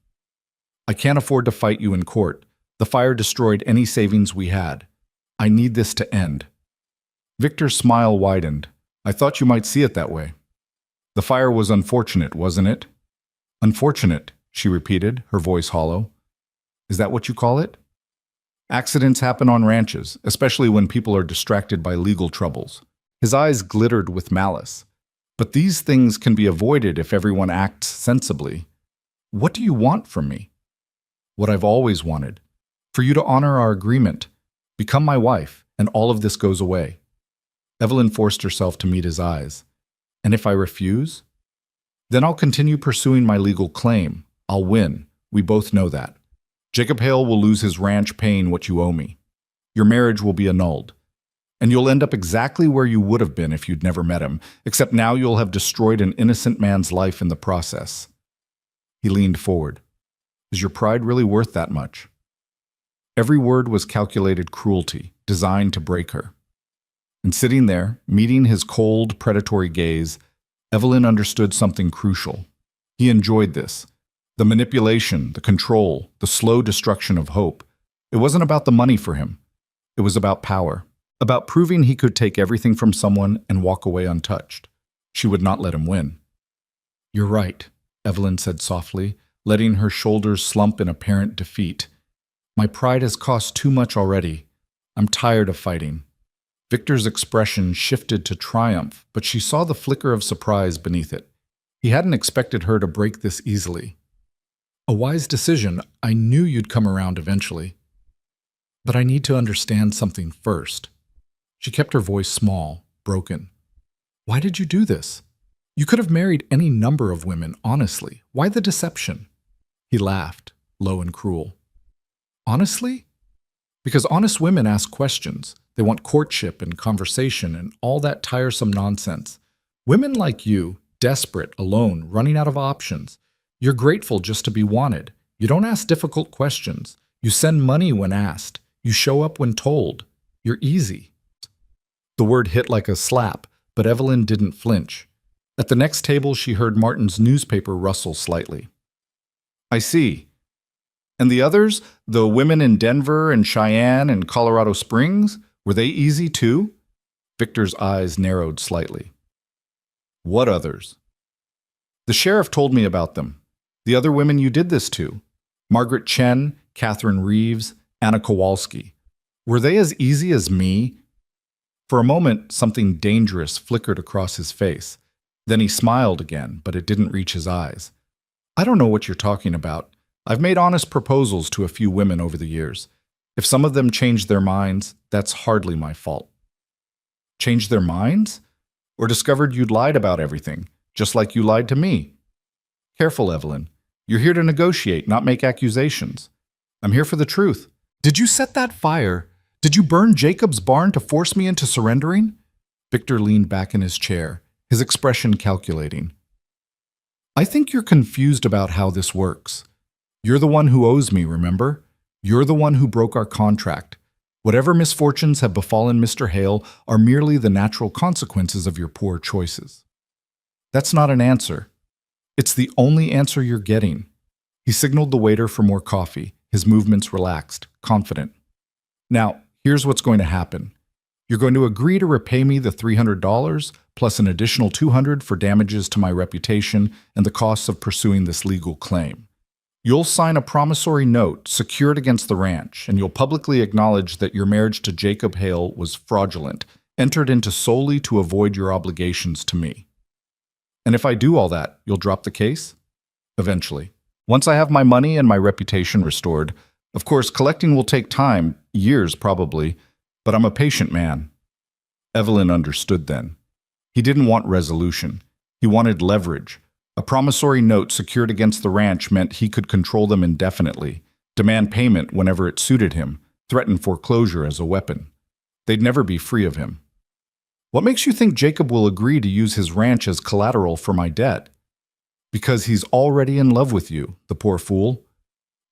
I can't afford to fight you in court. The fire destroyed any savings we had. I need this to end. Victor's smile widened. I thought you might see it that way. The fire was unfortunate, wasn't it? Unfortunate, she repeated, her voice hollow. Is that what you call it? Accidents happen on ranches, especially when people are distracted by legal troubles. His eyes glittered with malice. But these things can be avoided if everyone acts sensibly. What do you want from me? What I've always wanted. For you to honor our agreement. Become my wife, and all of this goes away. Evelyn forced herself to meet his eyes. And if I refuse? Then I'll continue pursuing my legal claim. I'll win. We both know that. Jacob Hale will lose his ranch paying what you owe me. Your marriage will be annulled. And you'll end up exactly where you would have been if you'd never met him, except now you'll have destroyed an innocent man's life in the process. He leaned forward. Is your pride really worth that much? Every word was calculated cruelty, designed to break her. And sitting there, meeting his cold, predatory gaze, Evelyn understood something crucial. He enjoyed this. The manipulation, the control, the slow destruction of hope. It wasn't about the money for him. It was about power, about proving he could take everything from someone and walk away untouched. She would not let him win. You're right, Evelyn said softly, letting her shoulders slump in apparent defeat. My pride has cost too much already. I'm tired of fighting. Victor's expression shifted to triumph, but she saw the flicker of surprise beneath it. He hadn't expected her to break this easily. A wise decision. I knew you'd come around eventually. But I need to understand something first. She kept her voice small, broken. Why did you do this? You could have married any number of women, honestly. Why the deception? He laughed, low and cruel. Honestly? Because honest women ask questions. They want courtship and conversation and all that tiresome nonsense. Women like you, desperate, alone, running out of options. You're grateful just to be wanted. You don't ask difficult questions. You send money when asked. You show up when told. You're easy. The word hit like a slap, but Evelyn didn't flinch. At the next table, she heard Martin's newspaper rustle slightly. I see. And the others, the women in Denver and Cheyenne and Colorado Springs, were they easy too? Victor's eyes narrowed slightly. What others? The sheriff told me about them. The other women you did this to. Margaret Chen, Catherine Reeves, Anna Kowalski. Were they as easy as me? For a moment, something dangerous flickered across his face. Then he smiled again, but it didn't reach his eyes. I don't know what you're talking about. I've made honest proposals to a few women over the years. If some of them changed their minds, that's hardly my fault. Changed their minds? Or discovered you'd lied about everything, just like you lied to me? Careful, Evelyn. You're here to negotiate, not make accusations. I'm here for the truth. Did you set that fire? Did you burn Jacob's barn to force me into surrendering? Victor leaned back in his chair, his expression calculating. I think you're confused about how this works. You're the one who owes me, remember? You're the one who broke our contract. Whatever misfortunes have befallen Mr. Hale are merely the natural consequences of your poor choices. That's not an answer. It's the only answer you're getting. He signaled the waiter for more coffee, his movements relaxed, confident. Now, here's what's going to happen. You're going to agree to repay me the $300 plus an additional $200 for damages to my reputation and the costs of pursuing this legal claim. You'll sign a promissory note secured against the ranch, and you'll publicly acknowledge that your marriage to Jacob Hale was fraudulent, entered into solely to avoid your obligations to me. And if I do all that, you'll drop the case? Eventually. Once I have my money and my reputation restored. Of course, collecting will take time, years probably, but I'm a patient man. Evelyn understood then. He didn't want resolution. He wanted leverage. A promissory note secured against the ranch meant he could control them indefinitely, demand payment whenever it suited him, threaten foreclosure as a weapon. They'd never be free of him. What makes you think Jacob will agree to use his ranch as collateral for my debt? Because he's already in love with you, the poor fool.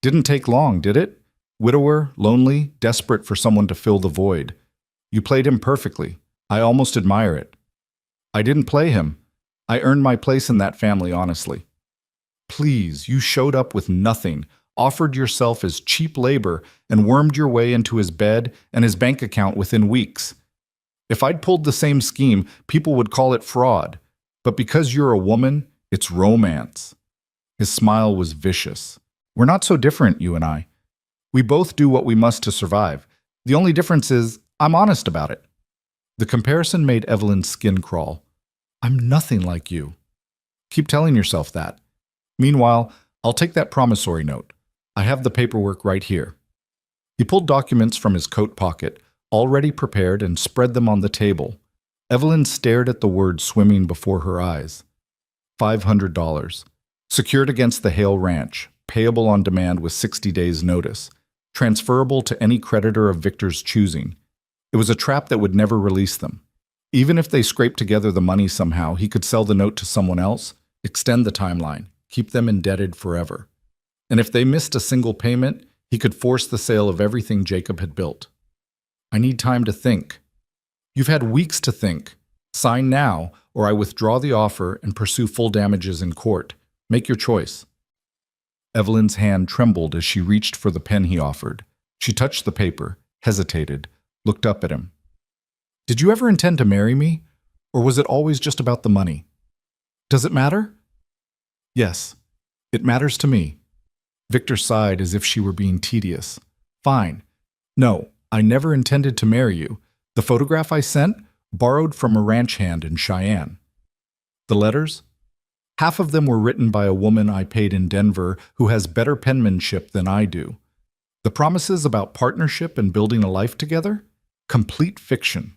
Didn't take long, did it? Widower, lonely, desperate for someone to fill the void. You played him perfectly. I almost admire it. I didn't play him. I earned my place in that family, honestly. Please, you showed up with nothing, offered yourself as cheap labor, and wormed your way into his bed and his bank account within weeks. If I'd pulled the same scheme, people would call it fraud. But because you're a woman, it's romance. His smile was vicious. We're not so different, you and I. We both do what we must to survive. The only difference is, I'm honest about it. The comparison made Evelyn's skin crawl. I'm nothing like you. Keep telling yourself that. Meanwhile, I'll take that promissory note. I have the paperwork right here. He pulled documents from his coat pocket, already prepared, and spread them on the table. Evelyn stared at the word swimming before her eyes. $500. Secured against the Hale Ranch, payable on demand with 60 days' notice, transferable to any creditor of Victor's choosing. It was a trap that would never release them. Even if they scraped together the money somehow, he could sell the note to someone else, extend the timeline, keep them indebted forever. And if they missed a single payment, he could force the sale of everything Jacob had built. I need time to think. You've had weeks to think. Sign now, or I withdraw the offer and pursue full damages in court. Make your choice. Evelyn's hand trembled as she reached for the pen he offered. She touched the paper, hesitated, looked up at him. Did you ever intend to marry me? Or was it always just about the money? Does it matter? Yes, it matters to me. Victor sighed as if she were being tedious. Fine. No, I never intended to marry you. The photograph I sent, borrowed from a ranch hand in Cheyenne. The letters? Half of them were written by a woman I paid in Denver who has better penmanship than I do. The promises about partnership and building a life together? Complete fiction.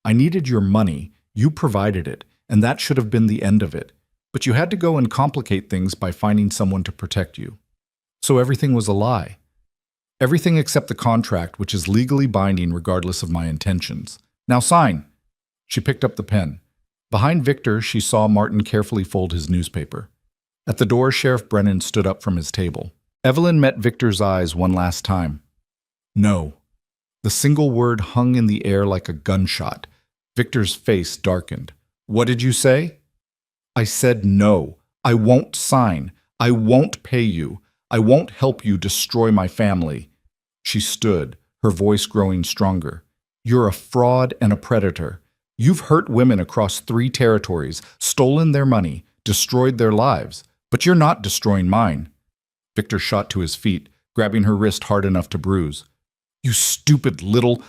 I needed your money, you provided it, and that should have been the end of it. But you had to go and complicate things by finding someone to protect you. So everything was a lie. Everything except the contract, which is legally binding regardless of my intentions. Now sign. She picked up the pen. Behind Victor, she saw Martin carefully fold his newspaper. At the door, Sheriff Brennan stood up from his table. Evelyn met Victor's eyes one last time. No. The single word hung in the air like a gunshot. Victor's face darkened. What did you say? I said no. I won't sign. I won't pay you. I won't help you destroy my family. She stood, her voice growing stronger. You're a fraud and a predator. You've hurt women across 3 territories, stolen their money, destroyed their lives. But you're not destroying mine. Victor shot to his feet, grabbing her wrist hard enough to bruise. You stupid little...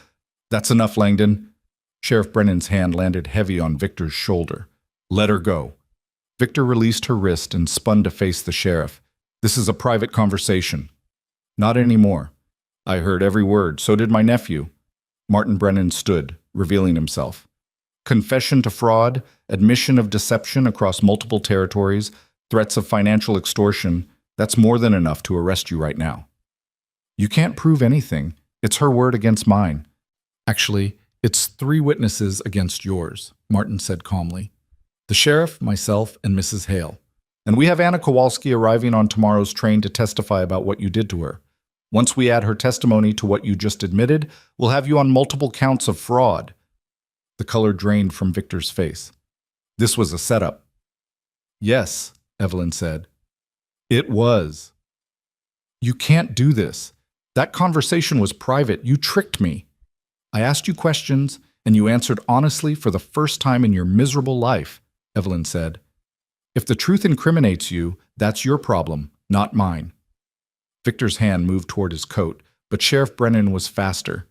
That's enough, Langdon. Sheriff Brennan's hand landed heavy on Victor's shoulder. Let her go. Victor released her wrist and spun to face the sheriff. This is a private conversation. Not anymore. I heard every word, so did my nephew. Martin Brennan stood, revealing himself. Confession to fraud, admission of deception across multiple territories, threats of financial extortion, that's more than enough to arrest you right now. You can't prove anything. It's her word against mine. Actually, it's 3 witnesses against yours, Martin said calmly. The sheriff, myself, and Mrs. Hale. And we have Anna Kowalski arriving on tomorrow's train to testify about what you did to her. Once we add her testimony to what you just admitted, we'll have you on multiple counts of fraud. The color drained from Victor's face. This was a setup. Yes, Evelyn said. It was. You can't do this. That conversation was private. You tricked me. I asked you questions, and you answered honestly for the first time in your miserable life, Evelyn said. If the truth incriminates you, that's your problem, not mine. Victor's hand moved toward his coat, but Sheriff Brennan was faster.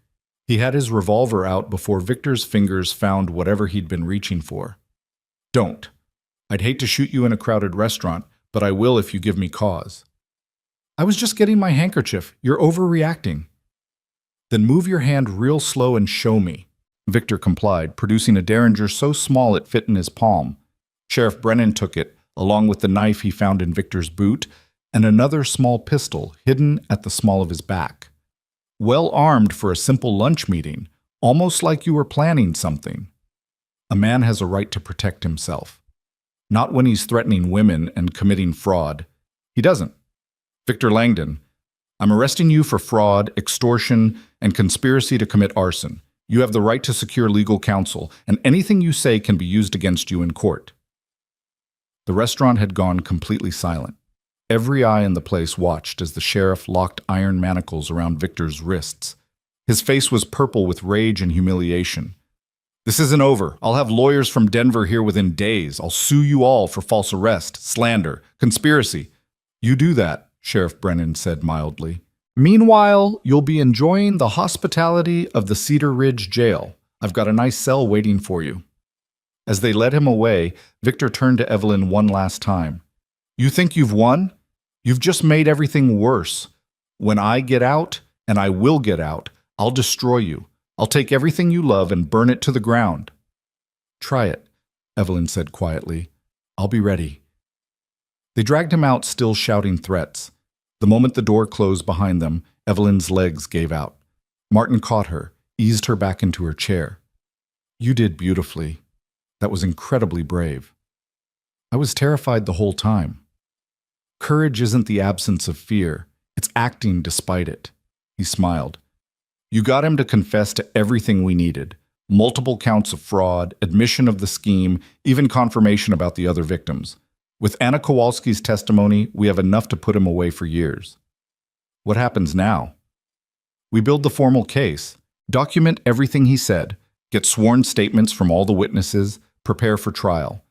He had his revolver out before Victor's fingers found whatever he'd been reaching for. Don't. I'd hate to shoot you in a crowded restaurant, but I will if you give me cause. I was just getting my handkerchief. You're overreacting. Then move your hand real slow and show me. Victor complied, producing a derringer so small it fit in his palm. Sheriff Brennan took it, along with the knife he found in Victor's boot, and another small pistol hidden at the small of his back. Well armed for a simple lunch meeting, almost like you were planning something. A man has a right to protect himself. Not when he's threatening women and committing fraud. He doesn't. Victor Langdon, I'm arresting you for fraud, extortion, and conspiracy to commit arson. You have the right to secure legal counsel, and anything you say can be used against you in court. The restaurant had gone completely silent. Every eye in the place watched as the sheriff locked iron manacles around Victor's wrists. His face was purple with rage and humiliation. This isn't over. I'll have lawyers from Denver here within days. I'll sue you all for false arrest, slander, conspiracy. You do that, Sheriff Brennan said mildly. Meanwhile, you'll be enjoying the hospitality of the Cedar Ridge Jail. I've got a nice cell waiting for you. As they led him away, Victor turned to Evelyn one last time. You think you've won? You've just made everything worse. When I get out, and I will get out, I'll destroy you. I'll take everything you love and burn it to the ground. Try it, Evelyn said quietly. I'll be ready. They dragged him out, still shouting threats. The moment the door closed behind them, Evelyn's legs gave out. Martin caught her, eased her back into her chair. You did beautifully. That was incredibly brave. I was terrified the whole time. Courage isn't the absence of fear. It's acting despite it. He smiled. You got him to confess to everything we needed. Multiple counts of fraud, admission of the scheme, even confirmation about the other victims. With Anna Kowalski's testimony, we have enough to put him away for years. What happens now? We build the formal case, document everything he said, get sworn statements from all the witnesses, prepare for trial.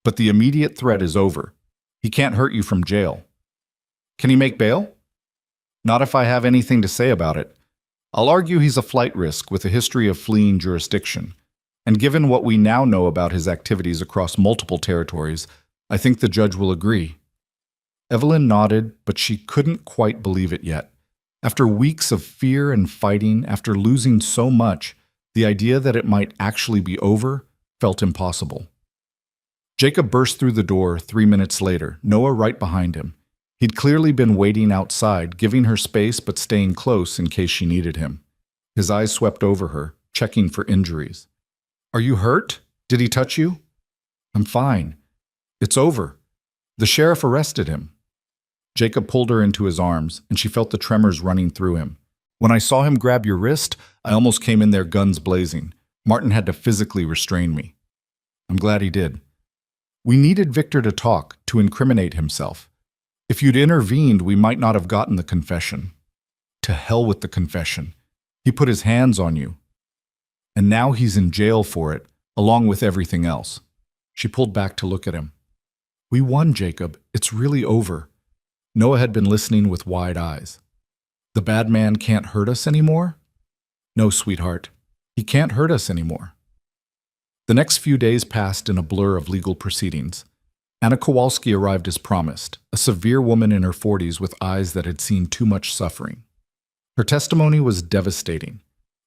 But the immediate threat is over. He can't hurt you from jail. Can he make bail? Not if I have anything to say about it. I'll argue he's a flight risk with a history of fleeing jurisdiction. And given what we now know about his activities across multiple territories, I think the judge will agree. Evelyn nodded, but she couldn't quite believe it yet. After weeks of fear and fighting, after losing so much, the idea that it might actually be over felt impossible. Jacob burst through the door 3 minutes later, Noah right behind him. He'd clearly been waiting outside, giving her space but staying close in case she needed him. His eyes swept over her, checking for injuries. Are you hurt? Did he touch you? I'm fine. It's over. The sheriff arrested him. Jacob pulled her into his arms, and she felt the tremors running through him. When I saw him grab your wrist, I almost came in there guns blazing. Martin had to physically restrain me. I'm glad he did. We needed Victor to talk, to incriminate himself. If you'd intervened, we might not have gotten the confession. To hell with the confession. He put his hands on you. And now he's in jail for it, along with everything else. She pulled back to look at him. We won, Jacob. It's really over. Noah had been listening with wide eyes. The bad man can't hurt us anymore? No, sweetheart. He can't hurt us anymore. The next few days passed in a blur of legal proceedings. Anna Kowalski arrived as promised, a severe woman in her 40s with eyes that had seen too much suffering. Her testimony was devastating.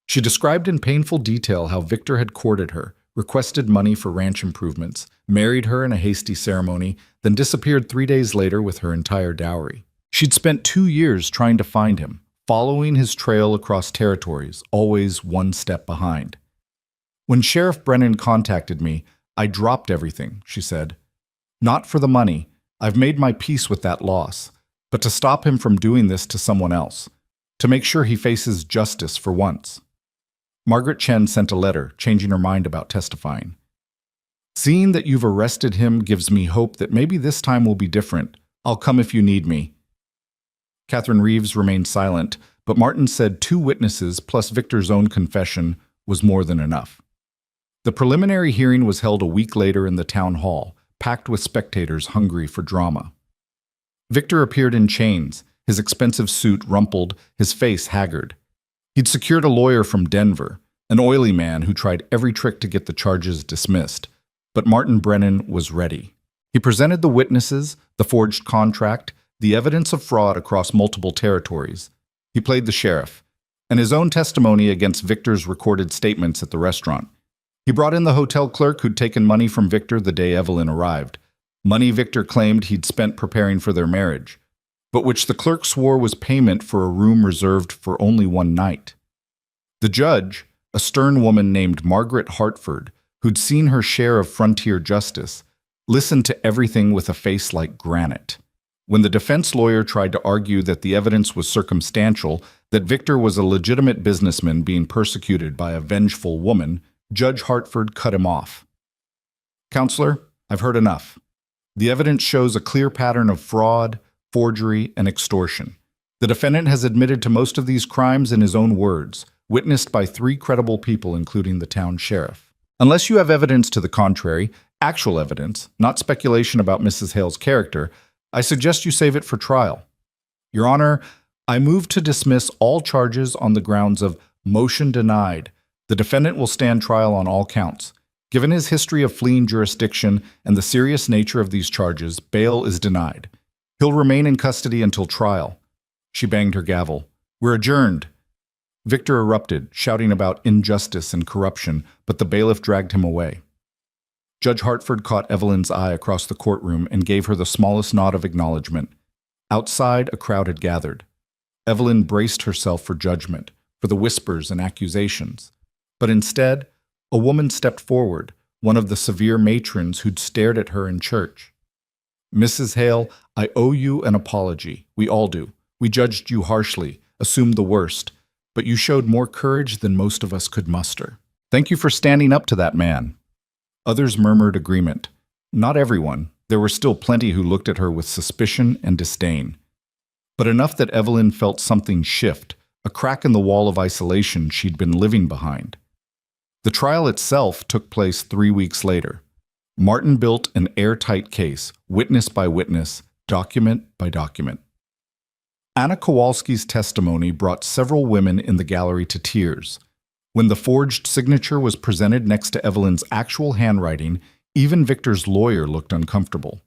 She described in painful detail how Victor had courted her, requested money for ranch improvements, married her in a hasty ceremony, then disappeared 3 days later with her entire dowry. She'd spent 2 years trying to find him, following his trail across territories, always one step behind. When Sheriff Brennan contacted me, I dropped everything, she said. Not for the money. I've made my peace with that loss. But to stop him from doing this to someone else. To make sure he faces justice for once. Margaret Chen sent a letter, changing her mind about testifying. Seeing that you've arrested him gives me hope that maybe this time will be different. I'll come if you need me. Catherine Reeves remained silent, but Martin said 2 witnesses plus Victor's own confession was more than enough. The preliminary hearing was held a week later in the town hall, packed with spectators hungry for drama. Victor appeared in chains, his expensive suit rumpled, his face haggard. He'd secured a lawyer from Denver, an oily man who tried every trick to get the charges dismissed. But Martin Brennan was ready. He presented the witnesses, the forged contract, the evidence of fraud across multiple territories. He played the sheriff, and his own testimony against Victor's recorded statements at the restaurant. He brought in the hotel clerk who'd taken money from Victor the day Evelyn arrived. Money Victor claimed he'd spent preparing for their marriage, but which the clerk swore was payment for a room reserved for only one night. The judge, a stern woman named Margaret Hartford, who'd seen her share of frontier justice, listened to everything with a face like granite. When the defense lawyer tried to argue that the evidence was circumstantial, that Victor was a legitimate businessman being persecuted by a vengeful woman, Judge Hartford cut him off. Counselor, I've heard enough. The evidence shows a clear pattern of fraud, forgery, and extortion. The defendant has admitted to most of these crimes in his own words, witnessed by 3 credible people, including the town sheriff. Unless you have evidence to the contrary, actual evidence, not speculation about Mrs. Hale's character, I suggest you save it for trial. Your Honor, I move to dismiss all charges on the grounds of motion denied. The defendant will stand trial on all counts. Given his history of fleeing jurisdiction and the serious nature of these charges, bail is denied. He'll remain in custody until trial. She banged her gavel. We're adjourned. Victor erupted, shouting about injustice and corruption, but the bailiff dragged him away. Judge Hartford caught Evelyn's eye across the courtroom and gave her the smallest nod of acknowledgement. Outside, a crowd had gathered. Evelyn braced herself for judgment, for the whispers and accusations. But instead, a woman stepped forward, one of the severe matrons who'd stared at her in church. "Mrs. Hale, I owe you an apology. We all do. We judged you harshly, assumed the worst, but you showed more courage than most of us could muster. Thank you for standing up to that man." Others murmured agreement. Not everyone. There were still plenty who looked at her with suspicion and disdain. But enough that Evelyn felt something shift, a crack in the wall of isolation she'd been living behind. The trial itself took place 3 weeks later. Martin built an airtight case, witness by witness, document by document. Anna Kowalski's testimony brought several women in the gallery to tears. When the forged signature was presented next to Evelyn's actual handwriting, even Victor's lawyer looked uncomfortable.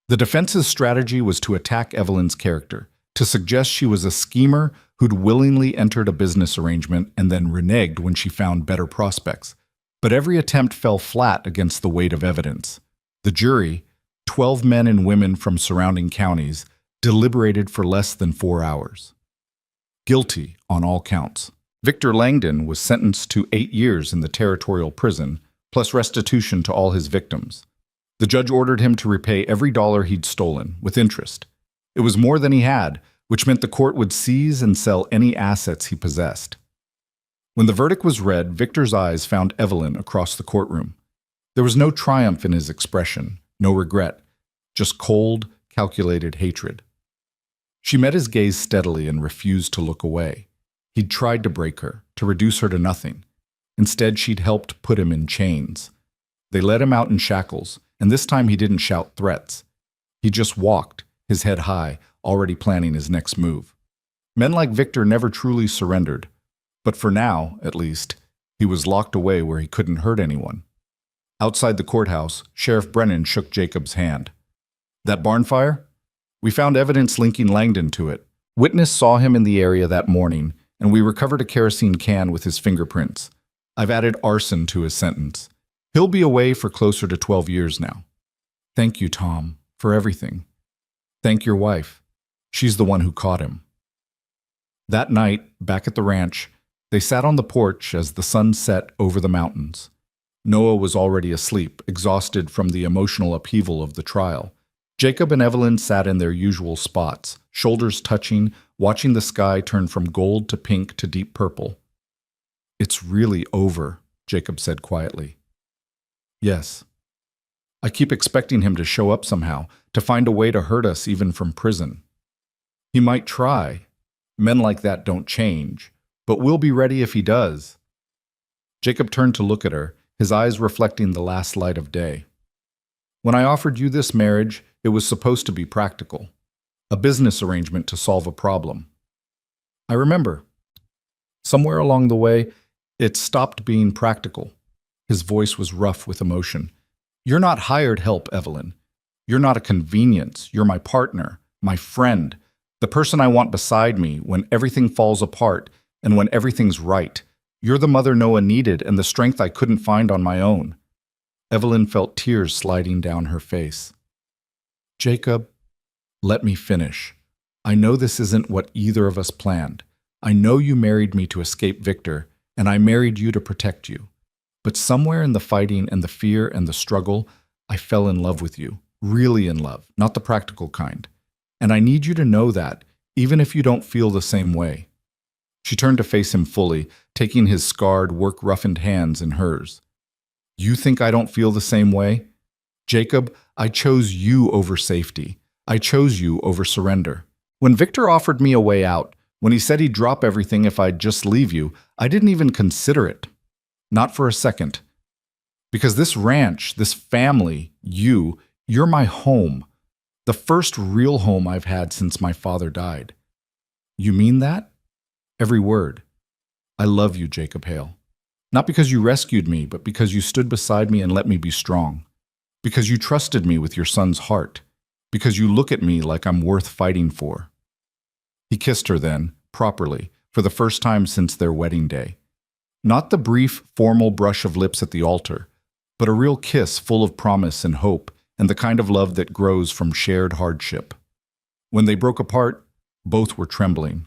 The defense's strategy was to attack Evelyn's character, to suggest she was a schemer who'd willingly entered a business arrangement and then reneged when she found better prospects. But every attempt fell flat against the weight of evidence. The jury, 12 men and women from surrounding counties, deliberated for less than 4 hours. Guilty on all counts. Victor Langdon was sentenced to 8 years in the territorial prison, plus restitution to all his victims. The judge ordered him to repay every dollar he'd stolen, with interest. It was more than he had, which meant the court would seize and sell any assets he possessed. When the verdict was read, Victor's eyes found Evelyn across the courtroom. There was no triumph in his expression, no regret, just cold, calculated hatred. She met his gaze steadily and refused to look away. He'd tried to break her, to reduce her to nothing. Instead, she'd helped put him in chains. They let him out in shackles, and this time he didn't shout threats. He just walked, his head high, already planning his next move. Men like Victor never truly surrendered, but for now, at least, he was locked away where he couldn't hurt anyone. Outside the courthouse, Sheriff Brennan shook Jacob's hand. "That barn fire? We found evidence linking Langdon to it. Witness saw him in the area that morning, and we recovered a kerosene can with his fingerprints. I've added arson to his sentence. He'll be away for closer to 12 years now. Thank you, Tom, for everything. Thank your wife. She's the one who caught him." That night, back at the ranch, they sat on the porch as the sun set over the mountains. Noah was already asleep, exhausted from the emotional upheaval of the trial. Jacob and Evelyn sat in their usual spots, shoulders touching, watching the sky turn from gold to pink to deep purple. "It's really over," Jacob said quietly. "Yes. I keep expecting him to show up somehow, to find a way to hurt us even from prison. He might try. Men like that don't change, but we'll be ready if he does." Jacob turned to look at her, his eyes reflecting the last light of day. "When I offered you this marriage, it was supposed to be practical. A business arrangement to solve a problem. I remember. Somewhere along the way, it stopped being practical." His voice was rough with emotion. "You're not hired help, Evelyn. You're not a convenience. You're my partner, my friend, the person I want beside me when everything falls apart and when everything's right. You're the mother Noah needed and the strength I couldn't find on my own." Evelyn felt tears sliding down her face. "Jacob, let me finish. I know this isn't what either of us planned. I know you married me to escape Victor, and I married you to protect you. But somewhere in the fighting and the fear and the struggle, I fell in love with you, really in love, not the practical kind. And I need you to know that, even if you don't feel the same way." She turned to face him fully, taking his scarred, work-roughened hands in hers. "You think I don't feel the same way? Jacob, I chose you over safety. I chose you over surrender. When Victor offered me a way out, when he said he'd drop everything if I'd just leave you, I didn't even consider it. Not for a second. Because this ranch, this family, you're my home. The first real home I've had since my father died." "You mean that?" "Every word. I love you, Jacob Hale. Not because you rescued me, but because you stood beside me and let me be strong. Because you trusted me with your son's heart. Because you look at me like I'm worth fighting for." He kissed her then, properly, for the first time since their wedding day. Not the brief, formal brush of lips at the altar, but a real kiss full of promise and hope, and the kind of love that grows from shared hardship. When they broke apart, both were trembling.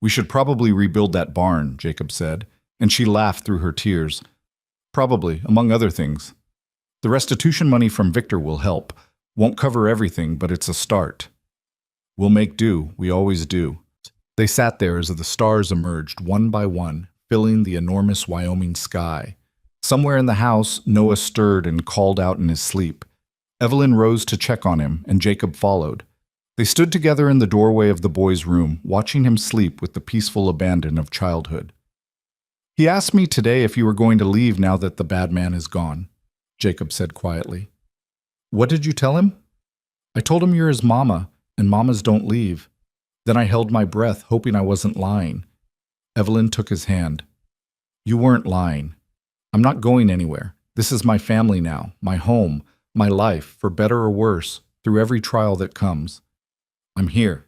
"We should probably rebuild that barn," Jacob said, and she laughed through her tears. "Probably, among other things. The restitution money from Victor will help. Won't cover everything, but it's a start. We'll make do, we always do." They sat there as the stars emerged one by one, filling the enormous Wyoming sky. Somewhere in the house, Noah stirred and called out in his sleep. Evelyn rose to check on him, and Jacob followed. They stood together in the doorway of the boy's room, watching him sleep with the peaceful abandon of childhood. "He asked me today if you were going to leave now that the bad man is gone," Jacob said quietly. "What did you tell him?" "I told him you're his mama, and mamas don't leave." Then I held my breath, hoping I wasn't lying. Evelyn took his hand. "You weren't lying. I'm not going anywhere. This is my family now, my home, my life, for better or worse, through every trial that comes. I'm here."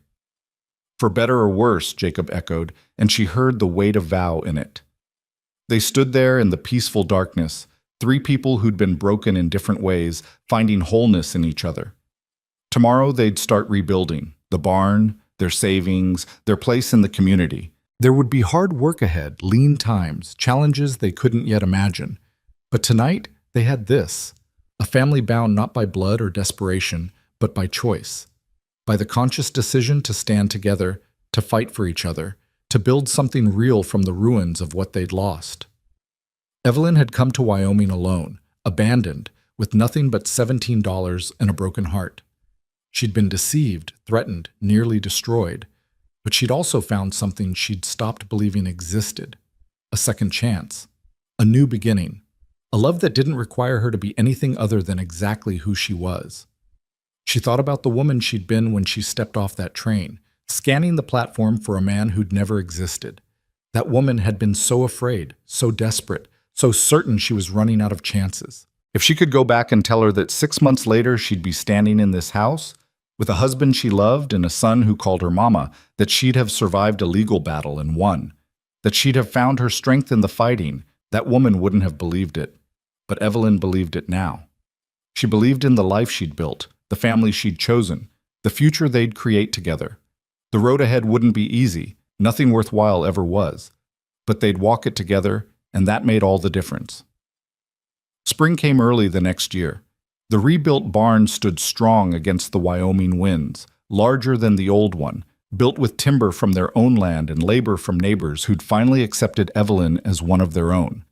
"For better or worse," Jacob echoed, and she heard the weight of vow in it. They stood there in the peaceful darkness, three people who'd been broken in different ways, finding wholeness in each other. Tomorrow they'd start rebuilding, the barn, their savings, their place in the community. There would be hard work ahead, lean times, challenges they couldn't yet imagine. But tonight, they had this, a family bound not by blood or desperation, but by choice. By the conscious decision to stand together, to fight for each other, to build something real from the ruins of what they'd lost. Evelyn had come to Wyoming alone, abandoned, with nothing but $17 and a broken heart. She'd been deceived, threatened, nearly destroyed, but she'd also found something she'd stopped believing existed, a second chance, a new beginning, a love that didn't require her to be anything other than exactly who she was. She thought about the woman she'd been when she stepped off that train, scanning the platform for a man who'd never existed. That woman had been so afraid, so desperate, so certain she was running out of chances. If she could go back and tell her that 6 months later she'd be standing in this house, with a husband she loved and a son who called her mama, that she'd have survived a legal battle and won, that she'd have found her strength in the fighting, that woman wouldn't have believed it. But Evelyn believed it now. She believed in the life she'd built, the family she'd chosen, the future they'd create together. The road ahead wouldn't be easy, nothing worthwhile ever was, but they'd walk it together, and that made all the difference. Spring came early the next year. The rebuilt barn stood strong against the Wyoming winds, larger than the old one, built with timber from their own land and labor from neighbors who'd finally accepted Evelyn as one of their own.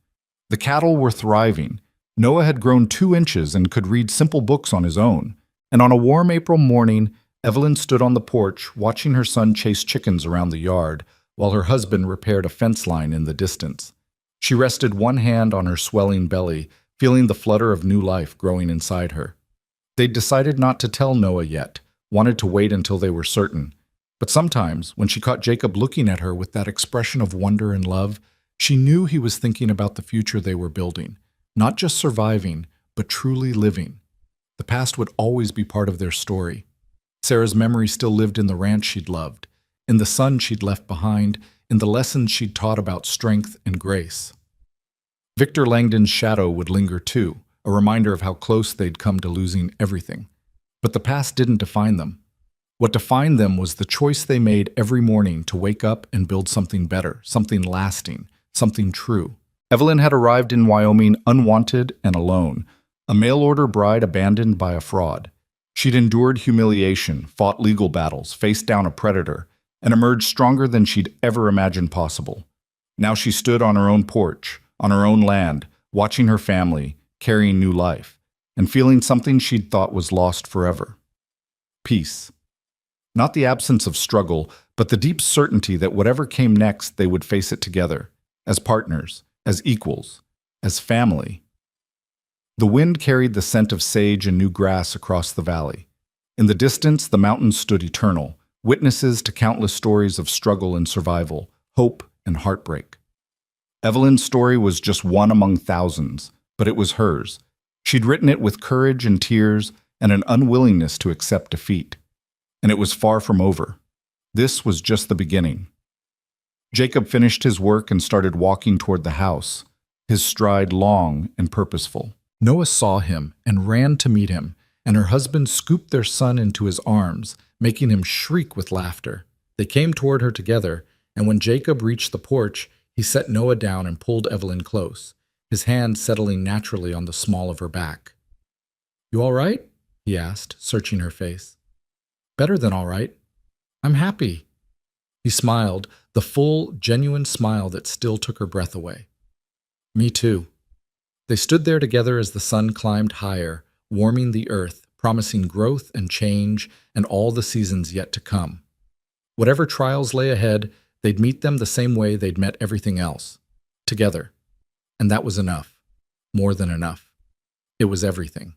The cattle were thriving. Noah had grown 2 inches and could read simple books on his own. And on a warm April morning, Evelyn stood on the porch watching her son chase chickens around the yard while her husband repaired a fence line in the distance. She rested one hand on her swelling belly, feeling the flutter of new life growing inside her. They'd decided not to tell Noah yet, wanted to wait until they were certain. But sometimes, when she caught Jacob looking at her with that expression of wonder and love, she knew he was thinking about the future they were building, not just surviving, but truly living. The past would always be part of their story. Sarah's memory still lived in the ranch she'd loved, in the son she'd left behind, in the lessons she'd taught about strength and grace. Victor Langdon's shadow would linger too, a reminder of how close they'd come to losing everything. But the past didn't define them. What defined them was the choice they made every morning to wake up and build something better, something lasting, something true. Evelyn had arrived in Wyoming unwanted and alone, a mail-order bride abandoned by a fraud. She'd endured humiliation, fought legal battles, faced down a predator, and emerged stronger than she'd ever imagined possible. Now she stood on her own porch, on her own land, watching her family, carrying new life, and feeling something she'd thought was lost forever. Peace. Not the absence of struggle, but the deep certainty that whatever came next, they would face it together, as partners, as equals, as family. The wind carried the scent of sage and new grass across the valley. In the distance, the mountains stood eternal, witnesses to countless stories of struggle and survival, hope and heartbreak. Evelyn's story was just one among thousands, but it was hers. She'd written it with courage and tears and an unwillingness to accept defeat. And it was far from over. This was just the beginning. Jacob finished his work and started walking toward the house, his stride long and purposeful. Noah saw him and ran to meet him, and her husband scooped their son into his arms, making him shriek with laughter. They came toward her together, and when Jacob reached the porch, he set Noah down and pulled Evelyn close, his hand settling naturally on the small of her back. "You all right?" he asked, searching her face. "Better than all right. I'm happy." He smiled, the full, genuine smile that still took her breath away. "Me too." They stood there together as the sun climbed higher, warming the earth, promising growth and change and all the seasons yet to come. Whatever trials lay ahead, they'd meet them the same way they'd met everything else, together. And that was enough. More than enough. It was everything.